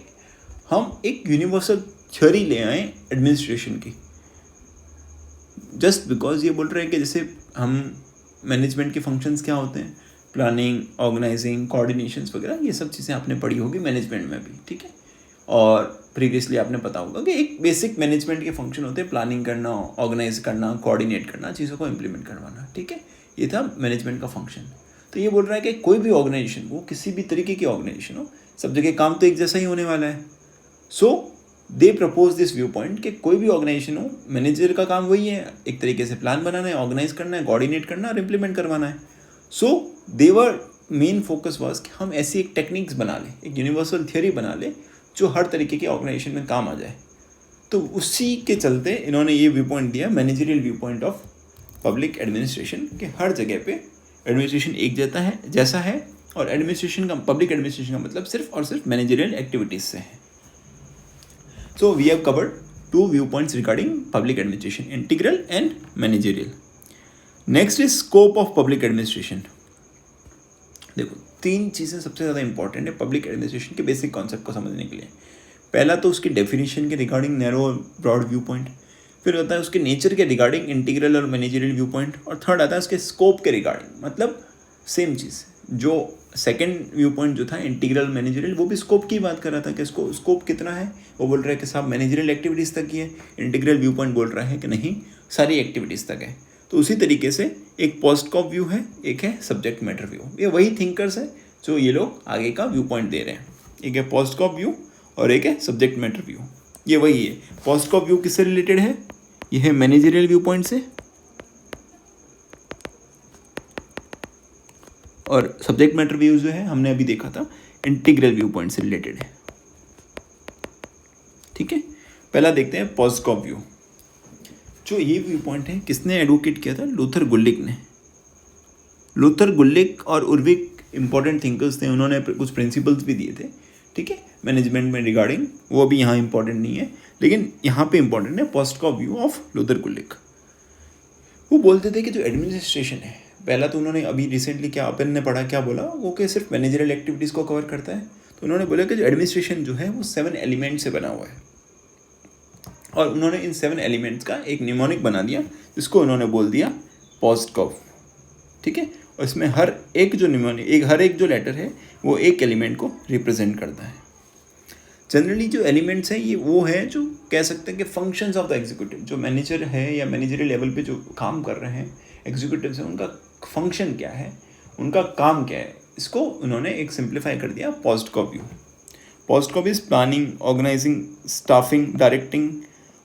A: हम एक यूनिवर्सल थ्योरी ले आए एडमिनिस्ट्रेशन की. जस्ट बिकॉज ये बोल रहे हैं कि जैसे हम मैनेजमेंट के फंक्शंस क्या होते हैं, प्लानिंग, ऑर्गेनाइजिंग, कोऑर्डिनेशंस वगैरह, ये सब चीज़ें आपने पढ़ी होगी मैनेजमेंट में भी. ठीक है, और प्रीवियसली आपने पता होगा कि एक बेसिक मैनेजमेंट के फंक्शन होते हैं प्लानिंग करना, ऑर्गेनाइज करना, कोऑर्डिनेट करना, चीज़ों को इम्प्लीमेंट करवाना. ठीक है, ये था मैनेजमेंट का फंक्शन. तो ये बोल रहा है कि कोई भी ऑर्गेनाइजेशन, वो किसी भी तरीके की ऑर्गेनाइजेशन हो, सब जगह काम तो एक जैसा ही होने वाला है. सो दे प्रपोज दिस व्यू पॉइंट कि कोई भी ऑर्गेनाइजेशन हो, मैनेजर का काम वही है, एक तरीके से प्लान बनाना है, ऑर्गेनाइज करना है, कोऑर्डिनेट करना और इम्प्लीमेंट करवाना है. सो देवर मेन फोकस वाज कि हम ऐसी एक टेक्निक्स बना लें, एक यूनिवर्सल थियोरी बना लें जो हर तरीके के ऑर्गेनाइजेशन में काम आ जाए. तो उसी के चलते इन्होंने ये व्यू पॉइंट दिया, managerial view point of public administration, कि हर जगह पे एडमिनिस्ट्रेशन एक जैसा है और एडमिनिस्ट्रेशन का, पब्लिक एडमिनिस्ट्रेशन का मतलब सिर्फ और सिर्फ मैनेजरियल एक्टिविटीज से है. So we have covered 2 view points regarding public administration, integral and managerial. Next is scope of public administration. देखो 3 चीज़ें सबसे ज़्यादा इंपॉर्टेंट है पब्लिक एडमिनिस्ट्रेशन के बेसिक कॉन्सेप्ट को समझने के लिए. पहला तो उसकी डेफिनेशन के रिगार्डिंग नैरो और ब्रॉड व्यू पॉइंट, फिर होता है उसके नेचर के रिगार्डिंग इंटीग्रल और मैनेजरियल व्यू पॉइंट, और थर्ड आता है उसके स्कोप के रिगार्डिंग. मतलब सेम चीज़, जो सेकंड व्यू पॉइंट जो था इंटीग्रल मैनेजरियल, वो भी स्कोप की बात कर रहा था कि इसको स्कोप कितना है, वो बोल रहा है कि साहब मैनेजरियल एक्टिविटीज़ तक ही है. इंटीग्रल व्यू पॉइंट बोल रहा है कि नहीं, सारी एक्टिविटीज़ तक है. तो उसी तरीके से एक पोस्टकॉप व्यू है, एक है सब्जेक्ट मैटर व्यू. ये वही थिंकर्स है जो ये लोग आगे का व्यू पॉइंट दे रहे हैं. एक है पोस्टकॉप व्यू और एक है सब्जेक्ट मैटर व्यू. ये वही है. पोस्टकॉप व्यू किससे रिलेटेड है? ये है मैनेजरियल व्यू पॉइंट से, और सब्जेक्ट मैटर व्यू जो है हमने अभी देखा था इंटीग्रल व्यू पॉइंट से रिलेटेड है. ठीक है, पहला देखते हैं पोस्टकॉप व्यू. जो ये व्यू पॉइंट है किसने एडवोकेट किया था? लूथर गुलिक ने. लूथर गुलिक और उर्विक इंपॉर्टेंट थिंकर्स थे, उन्होंने कुछ प्रिंसिपल्स भी दिए थे. ठीक है, मैनेजमेंट में रिगार्डिंग, वो अभी यहाँ इंपॉर्टेंट नहीं है, लेकिन यहाँ पे इंपॉर्टेंट है पोस्टकॉप व्यू ऑफ लूथर गुलिक. वो बोलते थे कि जो एडमिनिस्ट्रेशन है, पहला तो उन्होंने अभी रिसेंटली क्या अपन ने पढ़ा, क्या बोला वो, कि सिर्फ मैनेजरियल एक्टिविटीज़ को कवर करता है. तो उन्होंने बोला कि जो एडमिनिस्ट्रेशन जो है वो 7 एलिमेंट से बना हुआ है, और उन्होंने इन 7 एलिमेंट्स का एक निमोनिक बना दिया, जिसको उन्होंने बोल दिया पोस्टकॉप. ठीक है, और इसमें हर एक जो निमोनिक, हर एक जो लेटर है वो एक एलिमेंट को रिप्रेजेंट करता है. जनरली जो एलिमेंट्स हैं ये वो है जो कह सकते हैं कि फंक्शंस ऑफ द एग्जीक्यूटिव, जो मैनेजर है या मैनेजरियल लेवल पे जो काम कर रहे हैं एग्जीक्यूटिव्स हैं, उनका फंक्शन क्या है, उनका काम क्या है, इसको उन्होंने एक सिंप्लीफाई कर दिया POSDCORB view. POSDCORB is planning, organising, staffing, directing,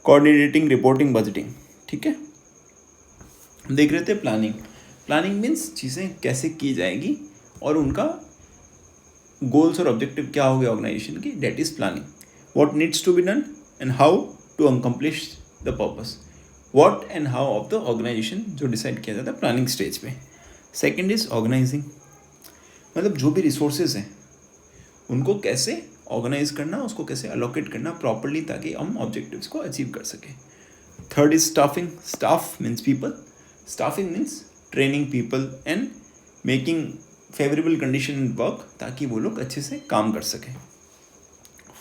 A: coordinating, reporting, budgeting. ठीक है, देख रहे थे प्लानिंग. प्लानिंग मीन्स चीज़ें कैसे की जाएगी और उनका गोल्स और ऑब्जेक्टिव क्या हो गया ऑर्गेनाइजेशन की, that is planning. What needs to be done and how to accomplish the purpose. What and how of the organisation जो डिसाइड किया जाता है प्लानिंग स्टेज पे. सेकेंड इज ऑर्गेनाइजिंग, मतलब जो भी रिसोर्सेज हैं उनको कैसे ऑर्गेनाइज करना, उसको कैसे अलोकेट करना प्रॉपरली, ताकि हम ऑब्जेक्टिव्स को अचीव कर सकें. Third is staffing. Staff means people. Staffing means training people and making favourable condition in work, ताकि वो लोग अच्छे से काम कर सकें.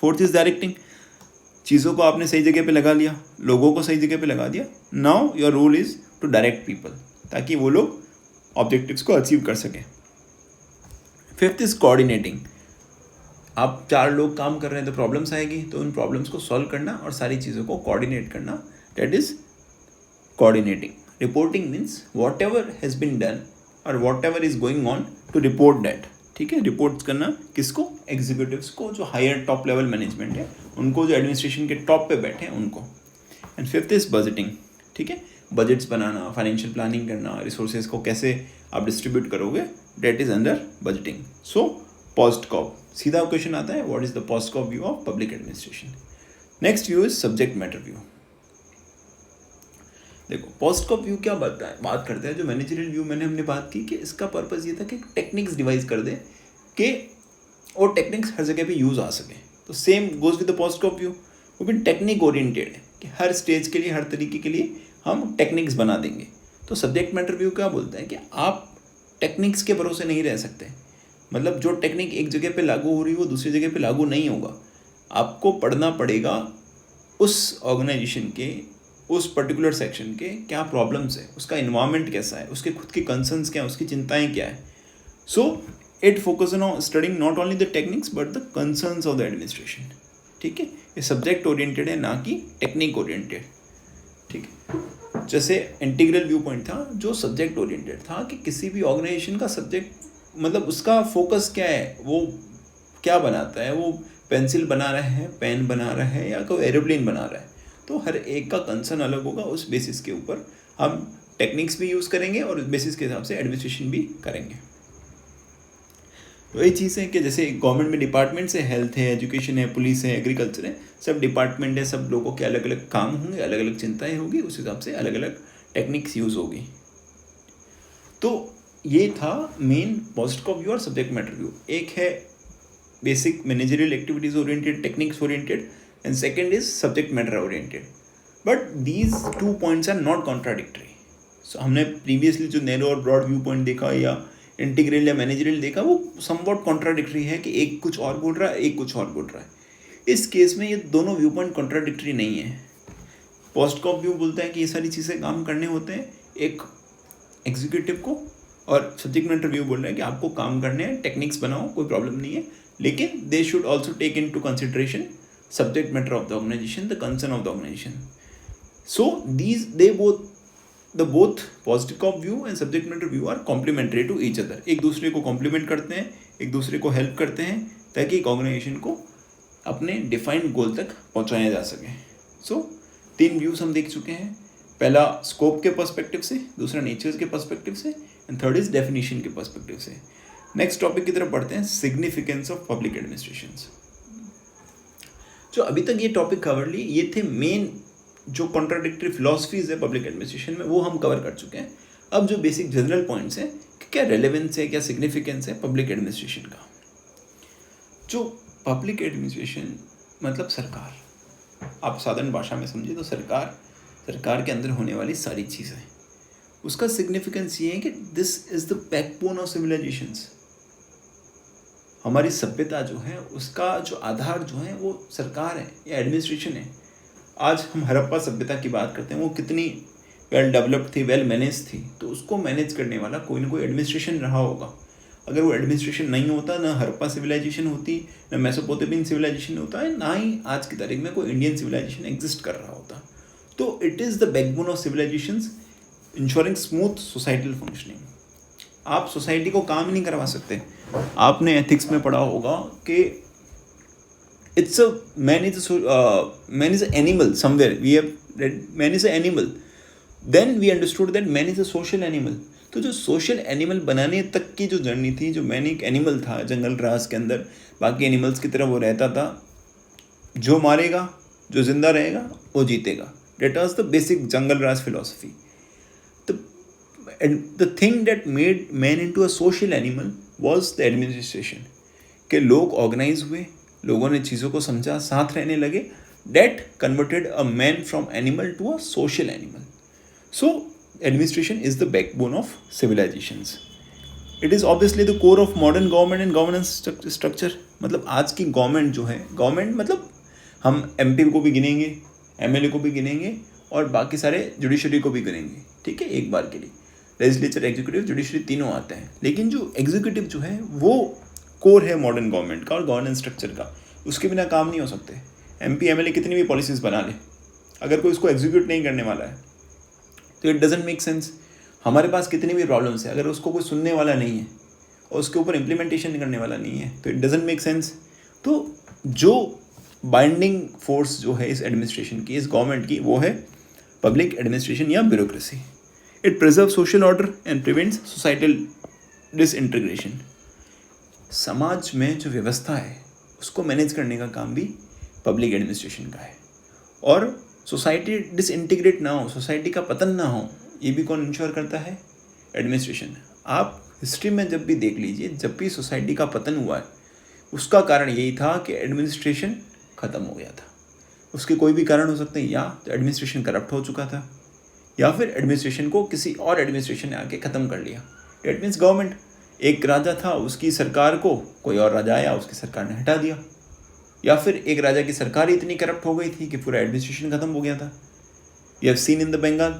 A: Fourth is directing. चीज़ों को आपने सही जगह पे लगा लिया, लोगों को सही जगह पे लगा दिया. Now your role is to direct people, ताकि वो लोग ऑब्जेक्टिव्स को अचीव कर सकें. Fifth is coordinating. आप 4 लोग काम कर रहे हैं तो प्रॉब्लम्स आएगी, तो उन प्रॉब्लम्स को सॉल्व करना और सारी चीज़ों को कोऑर्डिनेट करना, that is coordinating. Reporting means whatever has been done और whatever is going on to report that. ठीक है, रिपोर्ट करना किसको? एग्जीक्यूटिव्स को, जो हायर टॉप लेवल मैनेजमेंट है उनको, जो एडमिनिस्ट्रेशन के टॉप पे बैठे हैं उनको. And fifth is budgeting. ठीक है, बजट्स बनाना, फाइनेंशियल प्लानिंग करना, रिसोर्सेज को कैसे आप डिस्ट्रीब्यूट करोगे, that is under budgeting. So POSDCORB. सीधा क्वेश्चन आता है, what is the POSDCORB view of public administration. Next view is subject matter view. देखो पोस्टकॉप व्यू क्या बात करता है, जो मैनेजरियल व्यू मैंने हमने बात की कि इसका पर्पस ये था कि टेक्निक्स डिवाइस कर दे कि वो टेक्निक्स हर जगह पे यूज़ आ सके. तो same goes with the POSDCORB view, वो भी टेक्निक ओरिएंटेड है कि हर स्टेज के लिए, हर तरीके के लिए हम टेक्निक्स बना देंगे. तो सब्जेक्ट मैटर व्यू क्या बोलता है कि आप टेक्निक्स के भरोसे नहीं रह सकते. मतलब जो टेक्निक एक जगह पे लागू हो रही है वो दूसरी जगह पे लागू नहीं होगा. आपको पढ़ना पड़ेगा उस ऑर्गेनाइजेशन के, उस पर्टिकुलर सेक्शन के क्या प्रॉब्लम्स है, उसका इन्वायरमेंट कैसा है, उसके खुद के कंसर्न्स क्या है, उसकी चिंताएं क्या है. So it focus on studying not only the techniques but the concerns of the administration. ठीक है, ये सब्जेक्ट ओरिएंटेड है, ना कि टेक्निक ओरिएंटेड. ठीक है, जैसे इंटीग्रल व्यू पॉइंट था जो सब्जेक्ट ओरिएंटेड था कि किसी भी ऑर्गेनाइजेशन का सब्जेक्ट मतलब उसका फोकस क्या है, वो क्या बनाता है, वो पेंसिल बना रहा है, पेन बना रहा है, या कोई एरोप्लेन बना रहा है। तो हर एक का कंसर्न अलग होगा, उस बेसिस के ऊपर हम टेक्निक्स भी यूज़ करेंगे और उस बेसिस के हिसाब से एडमिनिस्ट्रेशन भी करेंगे। वही चीज़ है कि जैसे गवर्नमेंट में डिपार्टमेंट्स है, हेल्थ है, एजुकेशन है, पुलिस है, एग्रीकल्चर है, सब डिपार्टमेंट है, सब लोगों के अलग अलग काम होंगे, अलग अलग चिंताएं होगी, उस हिसाब से अलग अलग टेक्निक्स यूज़ होगी। तो ये था मेन पॉजिटिव कॉप व्यू और सब्जेक्ट मैटर व्यू। एक है basic managerial activities oriented, techniques oriented, and second is subject matter oriented. But these 2 points are not contradictory. So हमने प्रीवियसली जो नैरो और ब्रॉड व्यू पॉइंट देखा या integral या managerial देखा, वो समवॉट कॉन्ट्राडिक्टरी है कि एक कुछ और बोल रहा है, एक कुछ और बोल रहा है। इस केस में ये दोनों व्यू पॉइंट कॉन्ट्राडिक्टरी नहीं है। पोस्ट कॉप व्यू बोलता है कि ये सारी चीज़ें काम करने होते हैं एक एग्जीक्यूटिव को, और सब्जेक्ट मैटर व्यू बोल रहा है कि आपको काम करने हैं, टेक्निक्स बनाओ, कोई प्रॉब्लम नहीं है, लेकिन they should also take into consideration subject matter of the organisation, the concern of the organisation. So both positive cop view and subject matter view are complementary to each other. एक दूसरे को complement करते हैं, एक दूसरे को help करते हैं, ताकि एक ऑर्गेनाइजेशन को अपने डिफाइंड गोल तक पहुंचाया जा सके. सो 3 व्यूज हम देख चुके हैं. पहला स्कोप के पर्सपेक्टिव से, दूसरा नेचर्स के पर्सपेक्टिव से, एंड थर्ड इज डेफिनेशन के पर्सपेक्टिव से. नेक्स्ट टॉपिक की तरफ बढ़ते हैं, सिग्निफिकेंस ऑफ पब्लिक एडमिनिस्ट्रेशन. जो अभी तक ये टॉपिक कवर ली, ये थे मेन जो कॉन्ट्राडिक्टरी फिलॉसफीज है पब्लिक एडमिनिस्ट्रेशन में, वो हम कवर कर चुके हैं. अब जो बेसिक जनरल पॉइंट्स हैं कि क्या रेलेवेंस है, क्या सिग्निफिकेंस है पब्लिक एडमिनिस्ट्रेशन का. जो पब्लिक एडमिनिस्ट्रेशन मतलब सरकार, आप साधारण भाषा में समझिए तो सरकार के अंदर होने वाली सारी चीज़ें. उसका सिग्निफिकेंस ये है कि this is the backbone of civilisations. हमारी सभ्यता जो है उसका जो आधार जो है वो सरकार है या एडमिनिस्ट्रेशन है. आज हम हड़प्पा सभ्यता की बात करते हैं, वो कितनी वेल डेवलप्ड थी, वेल मैनेज थी, तो उसको मैनेज करने वाला कोई ना कोई एडमिनिस्ट्रेशन रहा होगा. अगर वो एडमिनिस्ट्रेशन नहीं होता, ना हड़प्पा सिविलाइजेशन होती, ना मेसोपोटामियन सिविलाइजेशन होता है, ना ही आज की तारीख में कोई इंडियन सिविलाइजेशन एग्जिस्ट कर रहा होता. तो it is the backbone of civilisations, ensuring smooth societal functioning. आप सोसाइटी को काम नहीं करवा सकते. आपने एथिक्स में पढ़ा होगा कि man is an animal. Somewhere we have read man is an animal. Then we understood that man is a social animal. तो जो सोशल एनिमल बनाने तक की जो जर्नी थी, जो मैन एक एनिमल था जंगल राज के अंदर, बाकी एनिमल्स की तरह वो रहता था. जो मारेगा, जो जिंदा रहेगा, वो जीतेगा. That was the basic jungle Raj philosophy. The thing that made man into a social animal was the administration. कि लोग ऑर्गेनाइज हुए, लोगों ने चीज़ों को समझा, साथ रहने लगे. That converted a man from animal to a social animal. So administration is the backbone of civilizations. It is obviously the core of modern government and governance structure. मतलब आज की गवर्नमेंट जो है, गवर्नमेंट मतलब हम MP को भी गिनेंगे, MLA को भी गिनेंगे, और बाकी सारे जुडिशरी को भी गिनेंगे. ठीक है, एक बार के लिए लेजिस्लेचर, एग्जीक्यूटिव, जुडिशरी तीनों आते हैं. लेकिन जो एग्जीक्यूटिव जो है वो कोर है मॉडर्न गवर्नमेंट का और गवर्नेंस स्ट्रक्चर का. उसके बिना काम नहीं हो सकते. MP MLA कितनी भी पॉलिसीज़ बना ले, अगर कोई उसको एग्जीक्यूट नहीं करने वाला है तो इट डजेंट मेक सेंस. हमारे पास कितनी भी प्रॉब्लम्स है, अगर उसको कोई सुनने वाला नहीं है और उसके ऊपर इम्प्लीमेंटेशन करने वाला नहीं है तो इट डजेंट मेक सेंस. तो जो बाइंडिंग फोर्स जो है इस एडमिनिस्ट्रेशन की, इस गवर्नमेंट की, वो है पब्लिक एडमिनिस्ट्रेशन या bureaucracy. It preserve social order and prevents societal disintegration. समाज में जो व्यवस्था है उसको मैनेज करने का काम भी पब्लिक एडमिनिस्ट्रेशन का है. और सोसाइटी डिसइंटीग्रेट ना हो, सोसाइटी का पतन ना हो, ये भी कौन इंश्योर करता है? एडमिनिस्ट्रेशन. आप हिस्ट्री में जब भी देख लीजिए, जब भी सोसाइटी का पतन हुआ है उसका कारण यही था कि एडमिनिस्ट्रेशन ख़त्म हो गया था. उसके कोई भी कारण हो सकते हैं, या तो एडमिनिस्ट्रेशन करप्ट हो चुका था, या फिर एडमिनिस्ट्रेशन को किसी और एडमिनिस्ट्रेशन ने आके ख़त्म कर लिया. इट मीन्स गवर्नमेंट, एक राजा था, उसकी सरकार को कोई और राजा आया, उसकी सरकार ने हटा दिया. या फिर एक राजा की सरकार इतनी करप्ट हो गई थी कि पूरा एडमिनिस्ट्रेशन ख़त्म हो गया था. You have seen in the Bengal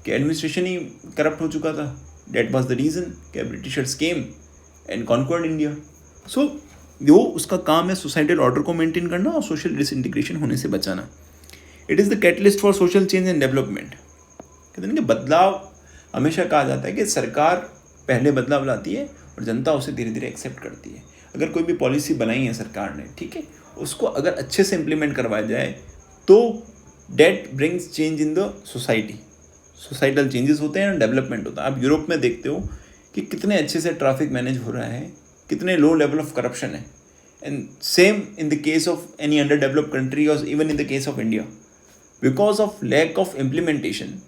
A: कि एडमिनिस्ट्रेशन ही करप्ट हो चुका था. दैट वाज द रीज़न कि Britishers came and conquered India. सो वो उसका काम है सोसाइटल ऑर्डर को मेंटेन करना और सोशल डिसइंटीग्रेशन होने से बचाना. It is the catalyst for social change and development. कहते हैं कि बदलाव, हमेशा कहा जाता है कि सरकार पहले बदलाव लाती है और जनता उसे धीरे धीरे एक्सेप्ट करती है। अगर कोई भी पॉलिसी बनाई है सरकार ने, ठीक है, उसको अगर अच्छे से इम्प्लीमेंट करवाया जाए तो that brings change in the society. Societal changes होते हैं और डेवलपमेंट होता है। आप यूरोप में देखते हो कि कितने अच्छे से ट्रैफिक मैनेज हो रहा है, कितने लो लेवल ऑफ करप्शन है। And same in the case of any under developed country or even in the case of India, because of lack of implementation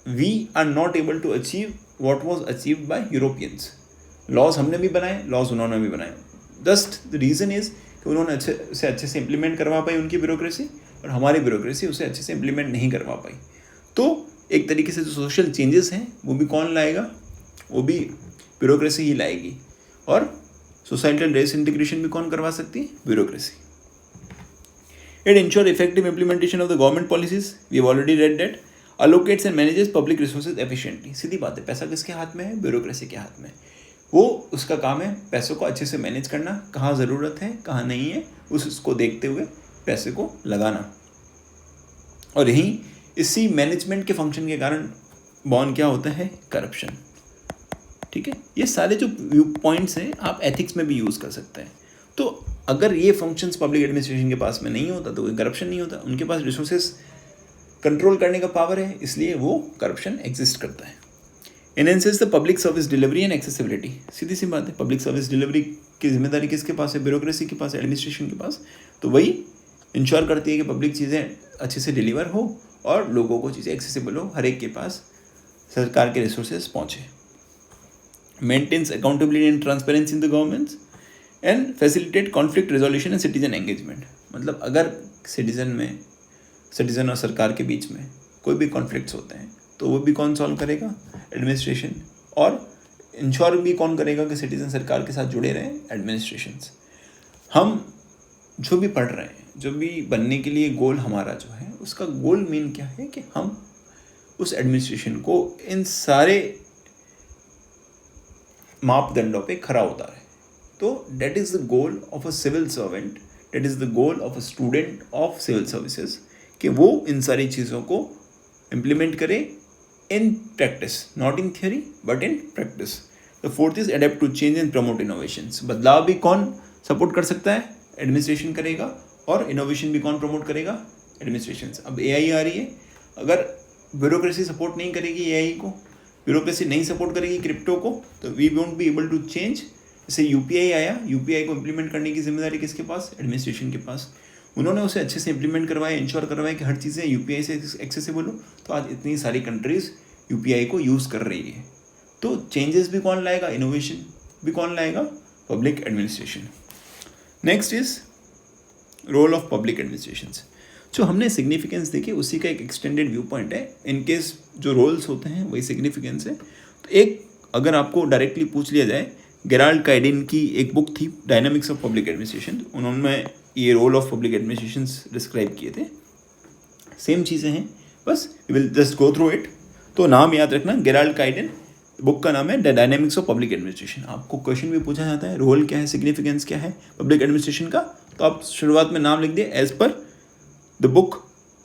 A: we are not able to achieve what was achieved by Europeans. Laws हमने भी बनाए, laws उन्होंने भी बनाए, just the reason is कि उन्होंने अच्छे से इम्प्लीमेंट करवा पाई उनकी ब्यूरोक्रेसी, और हमारी ब्यूरोक्रेसी उसे अच्छे से इम्प्लीमेंट नहीं करवा पाई। तो एक तरीके से जो सोशल चेंजेस हैं वो भी कौन लाएगा, वो भी ब्यूरोक्रेसी ही लाएगी। और सोसाइटल डिसइंटीग्रेशन भी कौन करवा सकती है, bureaucracy. It ensure effective implementation of the government policies, we have already read that. Allocates and manages public resources efficiently. सीधी बात है, पैसा किसके हाथ में है, ब्यूरोक्रेसी के हाथ में। वो उसका काम है पैसों को अच्छे से मैनेज करना, कहाँ ज़रूरत है कहाँ नहीं है उसको देखते हुए पैसे को लगाना। और यहीं इसी मैनेजमेंट के फंक्शन के कारण बॉर्न क्या होता है, करप्शन। ठीक है, ये सारे जो व्यू पॉइंट्स हैं आप एथिक्स में भी यूज़ कर सकते हैं। तो अगर ये फंक्शंस पब्लिक एडमिनिस्ट्रेशन के पास में नहीं होता तो कोई करप्शन नहीं होता। उनके पास रिसोर्सेज कंट्रोल करने का पावर है, इसलिए वो करप्शन एग्जिस्ट करता है। Enhances the public service delivery and accessibility. सीधी सी बात है, पब्लिक सर्विस डिलीवरी की जिम्मेदारी किसके पास है, ब्यूरोक्रेसी के पास, एडमिनिस्ट्रेशन के पास। तो वही इंश्योर करती है कि पब्लिक चीज़ें अच्छे से डिलीवर हो और लोगों को चीज़ें एक्सेसिबल हो, हर एक के पास सरकार के रिसोर्सेज पहुँचे। Maintains accountability and transparency in the governments and facilitate conflict resolution and citizen engagement. मतलब अगर सिटीजन और सरकार के बीच में कोई भी कॉन्फ्लिक्ट्स होते हैं तो वो भी कौन सॉल्व करेगा, एडमिनिस्ट्रेशन। और इंश्योर भी कौन करेगा कि सिटीजन सरकार के साथ जुड़े रहें, एडमिनिस्ट्रेशंस। हम जो भी पढ़ रहे हैं, जो भी बनने के लिए गोल हमारा जो है, उसका गोल मेन क्या है कि हम उस एडमिनिस्ट्रेशन को इन सारे मापदंडों पे खरा उतारें। तो that is the goal of a civil servant, that is the goal of a student of civil services, कि वो इन सारी चीज़ों को इम्प्लीमेंट करे in practice, not in theory but in practice. The fourth is adept to change and promote innovations. बदलाव भी कौन सपोर्ट कर सकता है, एडमिनिस्ट्रेशन करेगा, और इनोवेशन भी कौन प्रमोट करेगा, एडमिनिस्ट्रेशन। अब एआई आ रही है, अगर ब्यूरोक्रेसी सपोर्ट नहीं करेगी एआई को, ब्यूरोक्रेसी नहीं सपोर्ट करेगी क्रिप्टो को, तो we won't be able to change. जैसे यूपीआई आया, यूपीआई को इम्प्लीमेंट करने की जिम्मेदारी किसके पास, एडमिनिस्ट्रेशन के पास। उन्होंने उसे अच्छे से इम्प्लीमेंट करवाया, इंश्योर करवाया कि हर चीज़ें यूपीआई से एक्सेसिबल हो। तो आज इतनी सारी कंट्रीज़ यूपीआई को यूज़ कर रही है। तो चेंजेस भी कौन लाएगा, इनोवेशन भी कौन लाएगा, public administration. Next is role of public administration. जो हमने सिग्निफिकेंस देखी उसी का एक एक्सटेंडेड व्यू पॉइंट है। इनकेस जो रोल्स होते हैं वही सिग्निफिकेंस है। तो एक अगर आपको डायरेक्टली पूछ लिया जाए, गेराल्ड काइडेन की एक बुक थी डायनामिक्स ऑफ पब्लिक एडमिनिस्ट्रेशन, उन्होंने ये role of public administration describe किए थे। सेम चीज़ें हैं, बस we will just go through it. तो नाम याद रखना, गेराल्ड काइडेन, बुक का नाम है the dynamics of public administration. आपको क्वेश्चन भी पूछा जाता है, रोल क्या है, सिग्निफिकेंस क्या है पब्लिक एडमिनिस्ट्रेशन का, तो आप शुरुआत में नाम लिख दिए, as per the book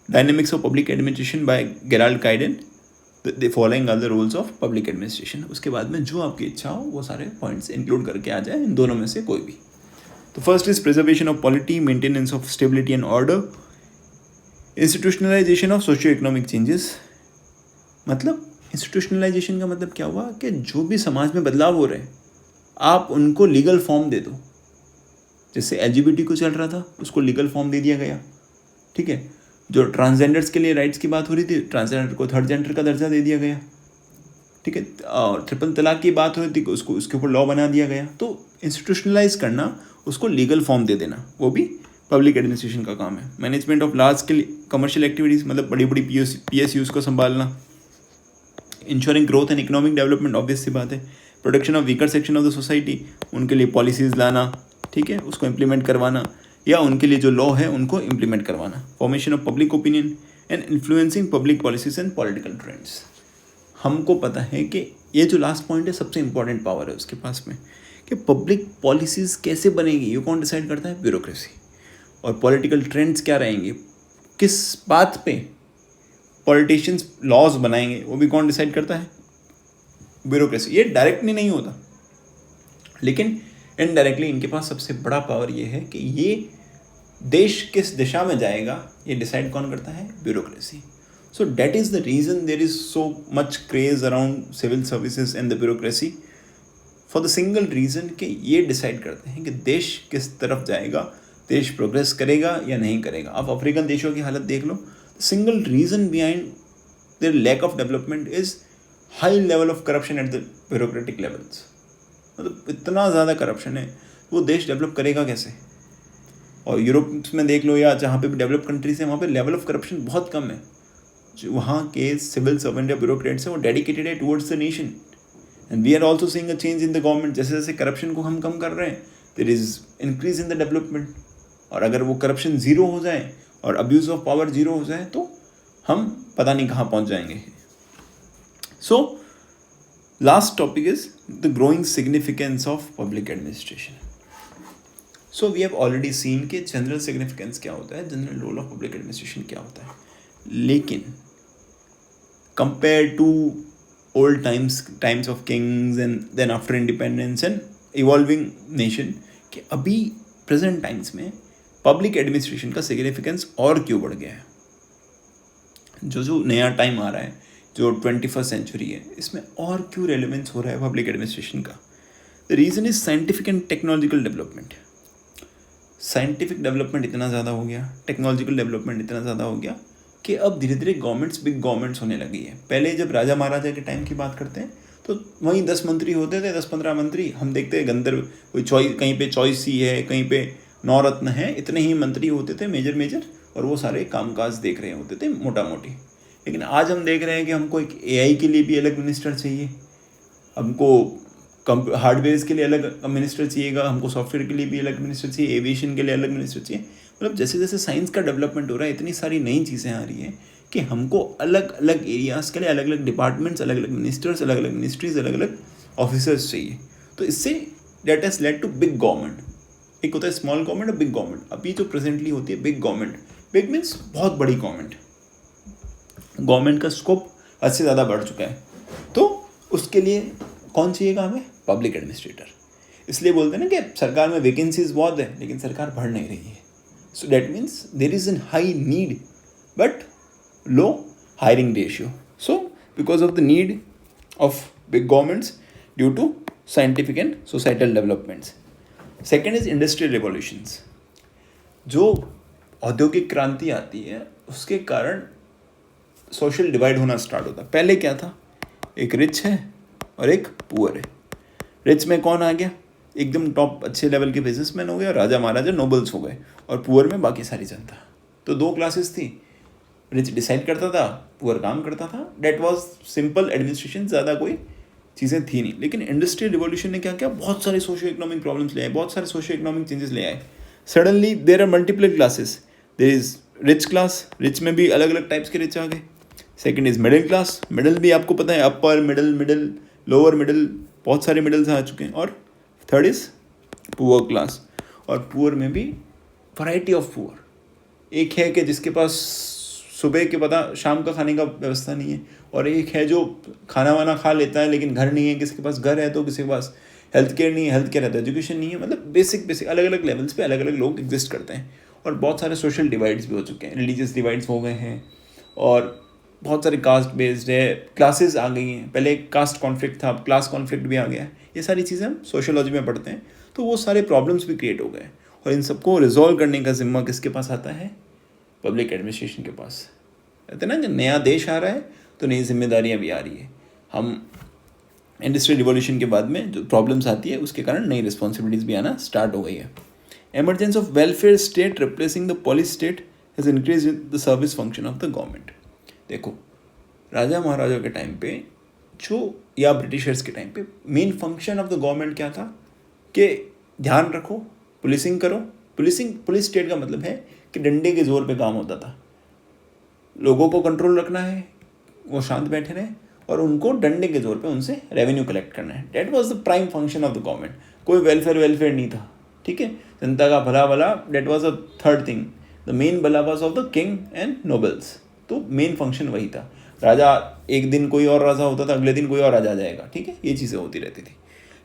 A: dynamics of public administration by Gerald Caiden, the following are the rules of public administration. उसके बाद में जो आपकी इच्छा हो वो सारे पॉइंट्स इंक्लूड करके आ जाए, इन दोनों में से कोई भी। तो first is preservation of polity, maintenance of stability and order, institutionalisation of socio economic changes. मतलब इंस्टीट्यूशनलाइजेशन का मतलब क्या हुआ कि जो भी समाज में बदलाव हो रहे हैं आप उनको लीगल फॉर्म दे दो। जैसे एलजीबीटी को चल रहा था, उसको लीगल फॉर्म दे दिया गया, ठीक है। जो ट्रांसजेंडर्स के लिए राइट्स की बात हो रही थी, ट्रांसजेंडर को थर्ड जेंडर का दर्जा दे दिया गया, ठीक है। और ट्रिपल तलाक की बात हो रही थी, उसको उसके ऊपर लॉ बना दिया गया। तो इंस्टीट्यूशनलाइज करना, उसको लीगल फॉर्म दे देना, वो भी पब्लिक एडमिनिस्ट्रेशन का काम है। Management of large scale commercial activities, मतलब बड़ी बड़ी PSUs को संभालना। Ensuring growth and economic development, obvious सी बात है। Protection of weaker section of the society, उनके लिए पॉलिसीज़ लाना, ठीक है, उसको इम्प्लीमेंट करवाना, या उनके लिए जो लॉ है उनको इम्प्लीमेंट करवाना। Formation of public opinion and influencing public policies and political trends. हमको पता है कि ये जो लास्ट पॉइंट है सबसे इंपॉर्टेंट पावर है उसके पास में, कि पब्लिक पॉलिसीज़ कैसे बनेगी ये कौन डिसाइड करता है, ब्यूरोक्रेसी। और पॉलिटिकल ट्रेंड्स क्या रहेंगे, किस बात पे पॉलिटिशियंस लॉज बनाएंगे, वो भी कौन डिसाइड करता है, ब्यूरोक्रेसी। ये डायरेक्टली नहीं होता, लेकिन इनडायरेक्टली इनके पास सबसे बड़ा पावर ये है कि ये देश किस दिशा में जाएगा ये डिसाइड कौन करता है? Bureaucracy. So that is the reason there is so much craze around civil services and the bureaucracy, for the single reason कि ये डिसाइड करते हैं कि देश किस तरफ जाएगा, देश प्रोग्रेस करेगा या नहीं करेगा. आप अफ्रीकन देशों की हालत देख लो. Single reason behind their lack of development is high level of corruption at the bureaucratic levels. मतलब इतना ज़्यादा करप्शन है, वो देश डेवलप करेगा कैसे? और यूरोप में देख लो या जहाँ पे भी डेवलप कंट्रीज हैं, वहाँ पे लेवल ऑफ करप्शन बहुत कम है. जो वहाँ के सिविल सर्वेंट या ब्यूरोक्रेट्स हैं वो डेडिकेटेड है towards the nation. And we are also seeing a change in the government. जैसे जैसे करप्शन को हम कम कर रहे हैं, there is increase in the development. और अगर वो करप्शन ज़ीरो हो जाए और अब्यूज़ ऑफ पावर ज़ीरो हो जाए तो हम पता नहीं कहाँ पहुँच जाएंगे. So last topic is the growing significance of public administration. So we have already seen कि जनरल सिग्निफिकेंस क्या होता है, general role of public administration क्या होता है. लेकिन compare to old times of kings and then after independence and evolving nation, कि अभी प्रेजेंट टाइम्स में पब्लिक एडमिनिस्ट्रेशन का सिग्निफिकेंस और क्यों बढ़ गया है. जो नया टाइम आ रहा है, जो 21st सेंचुरी है, इसमें और क्यों रेलेवेंस हो रहा है पब्लिक एडमिनिस्ट्रेशन का. The reason is scientific and technological development. Scientific development इतना ज़्यादा हो गया, टेक्नोलॉजिकल डेवलपमेंट इतना ज़्यादा हो गया कि अब धीरे धीरे गवर्नमेंट्स बिग गवर्नमेंट्स होने लगी है. पहले जब राजा महाराजा के टाइम की बात करते हैं तो वहीं 10 मंत्री होते थे, 10-15 मंत्री. हम देखते हैं गंदर कोई चॉइस, कहीं पे चॉइस ही है, कहीं पे नौरत्न है, इतने ही मंत्री होते थे मेजर, और वो सारे कामकाज देख रहे होते थे मोटा मोटी. लेकिन आज हम देख रहे हैं कि हमको एक AI के लिए भी अलग मिनिस्टर चाहिए, हमको हार्डवेयर के लिए अलग मिनिस्टर चाहिएगा, हमको सॉफ्टवेयर के लिए भी अलग मिनिस्टर चाहिए, एविएशन के लिए अलग मिनिस्टर चाहिए. मतलब जैसे जैसे साइंस का डेवलपमेंट हो रहा है, इतनी सारी नई चीज़ें आ रही हैं कि हमको अलग अलग एरियाज़ के लिए अलग अलग डिपार्टमेंट्स, अलग अलग मिनिस्टर्स, अलग अलग मिनिस्ट्रीज, अलग अलग ऑफिसर्स चाहिए. तो इससे that has led to big government. एक होता है स्मॉल गवर्नमेंट और बिग गवर्नमेंट. अभी जो प्रेजेंटली होती है बिग गवर्नमेंट, बिग मीन्स बहुत बड़ी गवर्नमेंट. गवर्नमेंट का स्कोप हद से ज़्यादा बढ़ चुका है. तो उसके लिए कौन चाहिएगा हमें? Public administrator. इसलिए बोलते हैं ना कि सरकार में वैकेंसीज बहुत है लेकिन सरकार बढ़ नहीं रही है. So that means there is an high need but low hiring ratio. So because of the need of big governments due to scientific and societal developments. Second is industrial revolutions. जो औद्योगिक क्रांति आती है उसके कारण सोशल डिवाइड होना start होता है. पहले क्या था? एक रिच है और एक पुअर है. रिच में कौन आ गया? एकदम टॉप अच्छे लेवल के बिजनेसमैन हो गए और राजा महाराजा नोबल्स हो गए, और पुअर में बाकी सारी जनता. तो दो क्लासेस थी. रिच डिसाइड करता था, पुअर काम करता था. डेट वॉज सिंपल एडमिनिस्ट्रेशन, ज़्यादा कोई चीज़ें थी नहीं. लेकिन इंडस्ट्रियल रिवॉल्यूशन ने क्या किया? बहुत सारे सोशो इकोनॉमिक प्रॉब्लम्स ले आए, बहुत सारे सोशो इकोनॉमिक चेंजेस ले आए. Suddenly there are multiple classes. There is rich class, rich में भी अलग अलग टाइप्स के रिच आ गए. Second is middle class. Middle भी आपको पता है, अपर मिडिल, लोअर मिडिल, बहुत सारे मिडिल्स आ चुके हैं. और थर्ड इज़ पुअर क्लास. और पुअर में भी वैरायटी ऑफ पुअर. एक है कि जिसके पास सुबह के पता शाम का खाने का व्यवस्था नहीं है, और एक है जो खाना वाना खा लेता है लेकिन घर नहीं है. किसी के पास घर है तो किसी के पास हेल्थ केयर नहीं है, हेल्थ केयर है तो एजुकेशन नहीं है. मतलब बेसिक अलग अलग लेवल्स पे अलग अलग लोग एग्जिस्ट करते हैं. और बहुत सारे सोशल डिवाइड्स भी हो चुके हैं, रिलीजियस डिवाइड्स हो गए हैं, और बहुत सारे कास्ट बेस्ड है, क्लासेस आ गई हैं. पहले कास्ट कॉन्फ्लिक्ट था, अब क्लास कॉन्फ्लिक्ट भी आ गया है. ये सारी चीज़ें हम सोशियोलॉजी में पढ़ते हैं. तो वो सारे प्रॉब्लम्स भी क्रिएट हो गए, और इन सबको रिजॉल्व करने का जिम्मा किसके पास आता है? पब्लिक एडमिनिस्ट्रेशन के पास. कहते हैं ना कि नया देश आ रहा है तो नई जिम्मेदारियाँ भी आ रही है. हम इंडस्ट्रियल रिवॉल्यूशन के बाद में जो प्रॉब्लम्स आती है उसके कारण नई रिस्पॉन्सिबिलिटीज़ भी आना स्टार्ट हो गई है. Emergence of welfare state replacing the police state has increase the service function of the government. देखो, राजा महाराजा के टाइम पे जो, या ब्रिटिशर्स के टाइम पे, main function of the government क्या था? कि ध्यान रखो, पुलिसिंग करो. पुलिस स्टेट का मतलब है कि डंडे के जोर पे काम होता था. लोगों को कंट्रोल रखना है, वो शांत बैठे रहें, और उनको डंडे के जोर पे उनसे रेवेन्यू कलेक्ट करना है. That was the prime function of the government. कोई वेलफेयर नहीं था. ठीक है, जनता का भला, that was a third thing. The main भला was of the king and nobles. तो मेन फंक्शन वही था. राजा एक दिन कोई और राजा होता था, अगले दिन कोई और राजा आ जाएगा. ठीक है, ये चीज़ें होती रहती थी.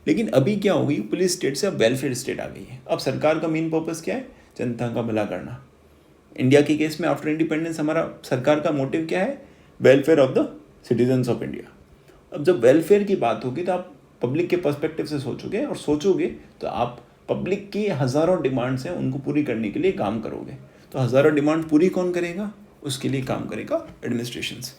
A: लेकिन अभी क्या हो गई, पुलिस स्टेट से अब वेलफेयर स्टेट आ गई है। अब सरकार का मेन पर्पस क्या है, जनता का भला करना। इंडिया के केस में आफ्टर इंडिपेंडेंस हमारा सरकार का मोटिव क्या है, welfare of the citizens of India. अब जब वेलफेयर की बात होगी तो आप पब्लिक के पर्सपेक्टिव से सोचोगे, और सोचोगे तो आप पब्लिक की हज़ारों डिमांड्स हैं उनको पूरी करने के लिए काम करोगे। तो हज़ारों डिमांड पूरी कौन करेगा, उसके लिए काम करेगा administrations.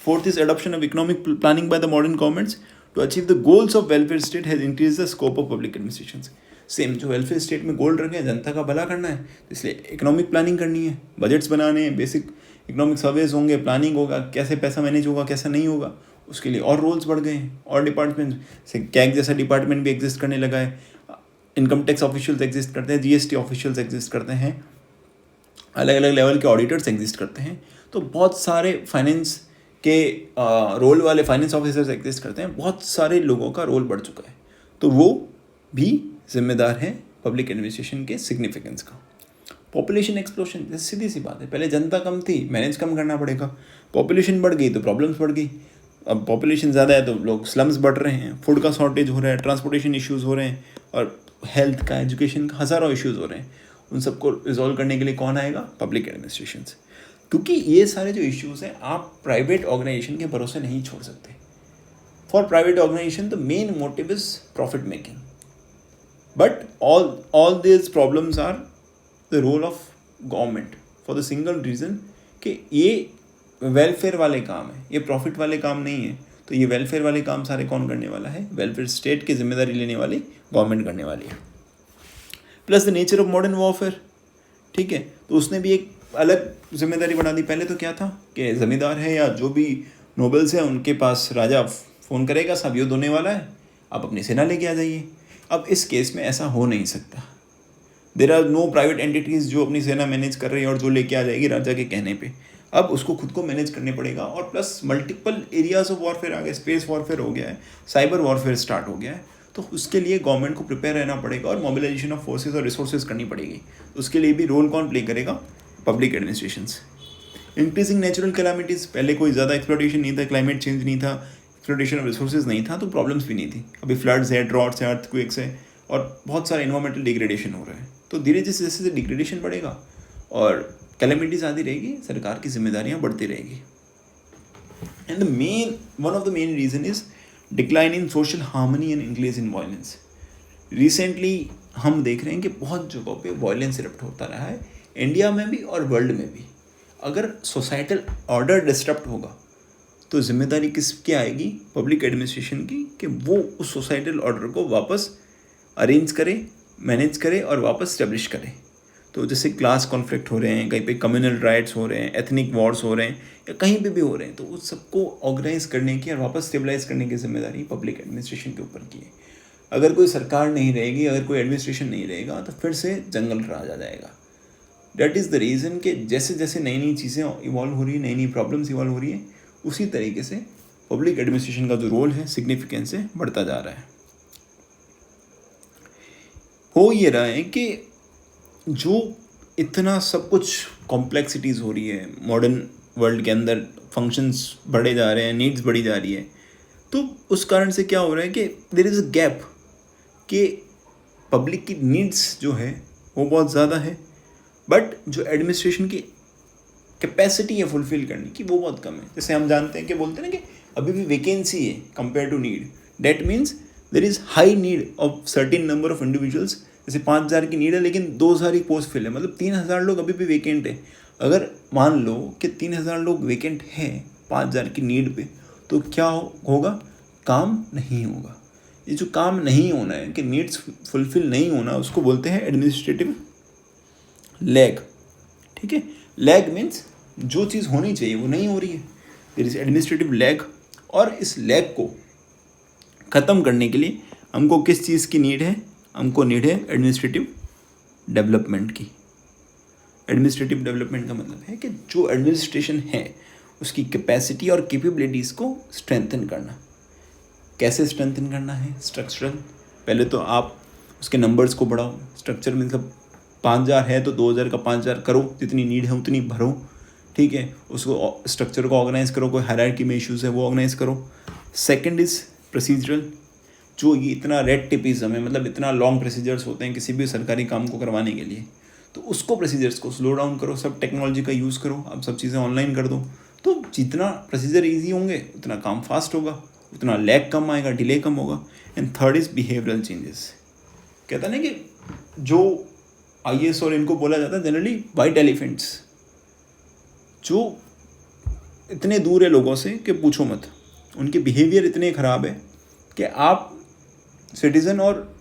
A: Fourth is adoption of economic planning by the modern governments to achieve the goals of welfare state has increased the scope of public administrations. Same जो वेलफेयर स्टेट में गोल रखे हैं, जनता का भला करना है, इसलिए इकोनॉमिक प्लानिंग करनी है, बजट्स बनाने हैं, बेसिक इकोनॉमिक सर्वेज होंगे, प्लानिंग होगा, कैसे पैसा मैनेज होगा, कैसा नहीं होगा, उसके लिए और रोल्स बढ़ गए हैं। और डिपार्टमेंट से कैग जैसा डिपार्टमेंट भी एग्जिस्ट करने लगा है, इनकम टैक्स ऑफिशियल्स एग्जिस्ट करते हैं, जीएसटी ऑफिशियल्स एग्जिस्ट करते हैं, अलग अलग लेवल के ऑडिटर्स एग्जिस्ट करते हैं। तो बहुत सारे फाइनेंस के रोल वाले फाइनेंस ऑफिसर्स एग्जिस्ट करते हैं, बहुत सारे लोगों का रोल बढ़ चुका है। तो वो भी जिम्मेदार हैं पब्लिक एडमिनिस्ट्रेशन के सिग्निफिकेंस का। पॉपुलेशन एक्सप्लोशन, जैसे सीधी सी बात है, पहले जनता कम थी, मैनेज कम करना पड़ेगा, पॉपुलेशन बढ़ गई तो प्रॉब्लम्स बढ़ गई। अब पॉपुलेशन ज़्यादा है तो लोग स्लम्स बढ़ रहे हैं, फूड का शॉर्टेज हो रहा है, ट्रांसपोर्टेशन इश्यूज़ हो रहे हैं, और हेल्थ का, एजुकेशन का हज़ारों इश्यूज़ हो रहे हैं। उन सबको रिजॉल्व करने के लिए कौन आएगा, पब्लिक एडमिनिस्ट्रेशंस। क्योंकि ये सारे जो इश्यूज़ हैं आप प्राइवेट ऑर्गेनाइजेशन के भरोसे नहीं छोड़ सकते। For private organization the main motive is profit making, but all this problems are the role of government for the single reason कि ये वेलफेयर वाले काम है, ये प्रॉफिट वाले काम नहीं है। तो ये वेलफेयर वाले काम सारे कौन करने वाला है, वेलफेयर स्टेट की जिम्मेदारी लेने वाली गवर्नमेंट करने वाली है। Plus the nature of modern warfare, ठीक है, तो उसने भी एक अलग जिम्मेदारी बना दी। पहले तो क्या था कि ज़मींदार है या जो भी नोबल्स हैं उनके पास राजा फ़ोन करेगा, साहब युद्ध होने वाला है, आप अपनी सेना लेके आ जाइए। अब इस केस में ऐसा हो नहीं सकता। There are no private entities जो अपनी सेना मैनेज कर रही है और जो लेके आ जाएगी राजा के कहने पे। अब उसको खुद को मैनेज करने पड़ेगा। और plus multiple areas of warfare आ गए, स्पेस वॉरफेयर हो गया है, साइबर वॉरफेयर स्टार्ट हो गया है। तो उसके लिए गवर्नमेंट को प्रिपेयर रहना पड़ेगा और मोबिलाइजेशन ऑफ फोर्सेस और रिसोर्सेज करनी पड़ेगी। उसके लिए भी रोल कौन प्ले करेगा, public administrations. Increasing natural calamities, पहले कोई ज़्यादा एक्सप्लोटेशन नहीं था, क्लाइमेट चेंज नहीं था, एक्सप्लोटेशन ऑफ रिसोर्सेज नहीं था, तो प्रॉब्लम्स भी नहीं थी। अभी फ्लड्स है, ड्रॉट्स है, अर्थक्वेक्स है, और बहुत सारा इन्वायरमेंटल डिग्रेडेशन हो रहा है। तो धीरे जैसे जैसे डिग्रेडेशन बढ़ेगा और कैलामिटीज़ आती रहेगी, सरकार की जिम्मेदारियाँ बढ़ती रहेगी। And one of the main reason is decline in social harmony and increase in violence. Recently हम देख रहे हैं कि बहुत जगहों पे वायलेंस इरप्ट होता रहा है, इंडिया में भी और वर्ल्ड में भी। अगर सोसाइटल ऑर्डर डिस्टर्ब होगा तो जिम्मेदारी किसकी आएगी, पब्लिक एडमिनिस्ट्रेशन की, कि वो उस सोसाइटल ऑर्डर को वापस अरेंज करे, मैनेज करे और वापस स्टेब्लिश करे। तो जैसे क्लास कॉन्फ्लिक्ट हो रहे हैं, कहीं पे कम्युनल राइट्स हो रहे हैं, एथनिक वॉर्स हो रहे हैं, या कहीं पे भी हो रहे हैं, तो उस सबको ऑर्गेनाइज करने की और वापस स्टेबलाइज करने की जिम्मेदारी पब्लिक एडमिनिस्ट्रेशन के ऊपर की है। अगर कोई सरकार नहीं रहेगी, अगर कोई एडमिनिस्ट्रेशन नहीं रहेगा, तो फिर से जंगल राज आ जाएगा। डैट इज़ द रीज़न कि जैसे जैसे नई नई चीज़ें इवॉल्व हो रही है, नई नई प्रॉब्लम्स इवॉल्व हो रही है, उसी तरीके से पब्लिक एडमिनिस्ट्रेशन का जो रोल है सिग्निफिकेंस से बढ़ता जा रहा है। हो ये रहा है कि जो इतना सब कुछ कॉम्प्लेक्सिटीज़ हो रही है मॉडर्न वर्ल्ड के अंदर, फंक्शंस बढ़े जा रहे हैं, नीड्स बढ़ी जा रही है, तो उस कारण से क्या हो रहा है कि देयर इज़ अ गैप कि पब्लिक की नीड्स जो है वो बहुत ज़्यादा है, बट जो एडमिनिस्ट्रेशन की कैपेसिटी है फुलफिल करने की वो बहुत कम है। जैसे हम जानते हैं कि बोलते हैं ना कि अभी भी वैकेंसी है compare to need, that means there is high need of certain number of individuals. जैसे 5000 की नीड है लेकिन 2000 ही पोस्ट फिल है, मतलब 3000 लोग अभी भी वैकेंट है। अगर मान लो कि 3000 लोग वैकेंट हैं 5000 की नीड पे, तो क्या होगा, काम नहीं होगा। ये जो काम नहीं होना है कि नीड्स फुलफिल नहीं होना, उसको बोलते हैं एडमिनिस्ट्रेटिव लैग। ठीक है, लैग मीन्स जो चीज़ होनी चाहिए वो नहीं हो रही है, देयर इज एडमिनिस्ट्रेटिव लैग। और इस लैग को ख़त्म करने के लिए हमको किस चीज़ की नीड है, हमको नीड है एडमिनिस्ट्रेटिव डेवलपमेंट की। एडमिनिस्ट्रेटिव डेवलपमेंट का मतलब है कि जो एडमिनिस्ट्रेशन है उसकी कैपेसिटी और कैपेबिलिटीज़ को स्ट्रेंथन करना। कैसे स्ट्रेंथन करना है, स्ट्रक्चरल। पहले तो आप उसके नंबर्स को बढ़ाओ, स्ट्रक्चर मतलब 5000 है तो 2000 का 5000 करो, जितनी नीड है उतनी भरो। ठीक है, उसको स्ट्रक्चर को ऑर्गेनाइज करो, कोई हायरार्की में इश्यूज़ है वो ऑर्गेनाइज करो। सेकंड इज़ प्रोसीजरल, जो ये इतना रेड टेपिज्म है, मतलब इतना लॉन्ग प्रोसीजर्स होते हैं किसी भी सरकारी काम को करवाने के लिए, तो उसको प्रोसीजर्स को स्लो डाउन करो, सब टेक्नोलॉजी का यूज़ करो, अब सब चीज़ें ऑनलाइन कर दो, तो जितना प्रोसीजर ईजी होंगे उतना काम फास्ट होगा, उतना लैग कम आएगा, डिले कम होगा। And third is behavioural changes. कहता ना कि जो IAS और इनको बोला जाता है जनरली वाइट एलिफेंट्स, जो इतने दूर है लोगों से कि पूछो मत, उनके बिहेवियर इतने ख़राब है कि आप सिटीज़न और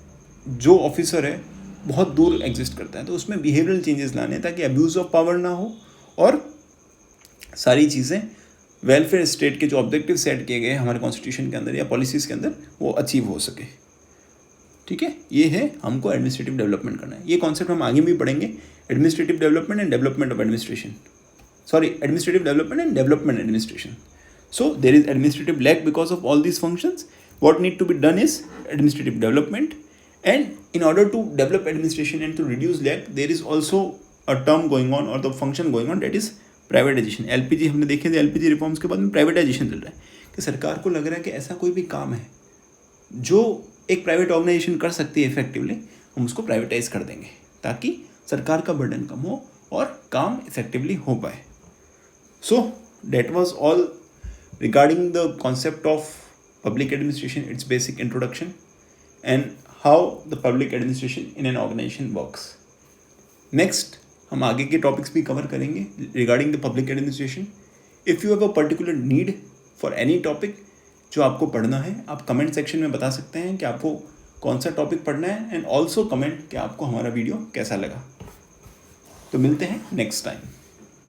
A: जो ऑफिसर है बहुत दूर एग्जिस्ट करता है। तो उसमें बिहेवियरल चेंजेस लाने ताकि अब्यूज़ ऑफ पावर ना हो और सारी चीज़ें वेलफेयर स्टेट के जो ऑब्जेक्टिव सेट किए गए हमारे कॉन्स्टिट्यूशन के अंदर या पॉलिसीज़ के अंदर वो अचीव हो सके। ठीक है, ये है हमको एडमिनिस्ट्रेटिव डेवलपमेंट करना है। ये कॉन्सेप्ट हम आगे भी पढ़ेंगे, administrative development and development of administration, administrative development and development administration. So there is administrative lag because of all these functions. What need to be done is administrative development, and in order to develop administration and to reduce lag, there is also a term going on or the function going on, that is privatization. LPG हमने देखे थे, LPG reforms के बाद में privatisation चल रहा है कि सरकार को लग रहा है कि ऐसा कोई भी काम है जो एक प्राइवेट ऑर्गेनाइजेशन कर सकती है इफेक्टिवली, हम उसको प्राइवेटाइज कर देंगे ताकि सरकार का बर्डन कम हो और काम इफेक्टिवली हो पाए। So that was all regarding the concept of public administration, its basic introduction, and how the public administration in an organization works. Next, हम आगे के topics भी cover करेंगे regarding the public administration. If you have a particular need for any topic जो आपको पढ़ना है, आप comment section में बता सकते हैं कि आपको कौन सा topic पढ़ना है, and also comment कि आपको हमारा वीडियो कैसा लगा। तो मिलते हैं next time.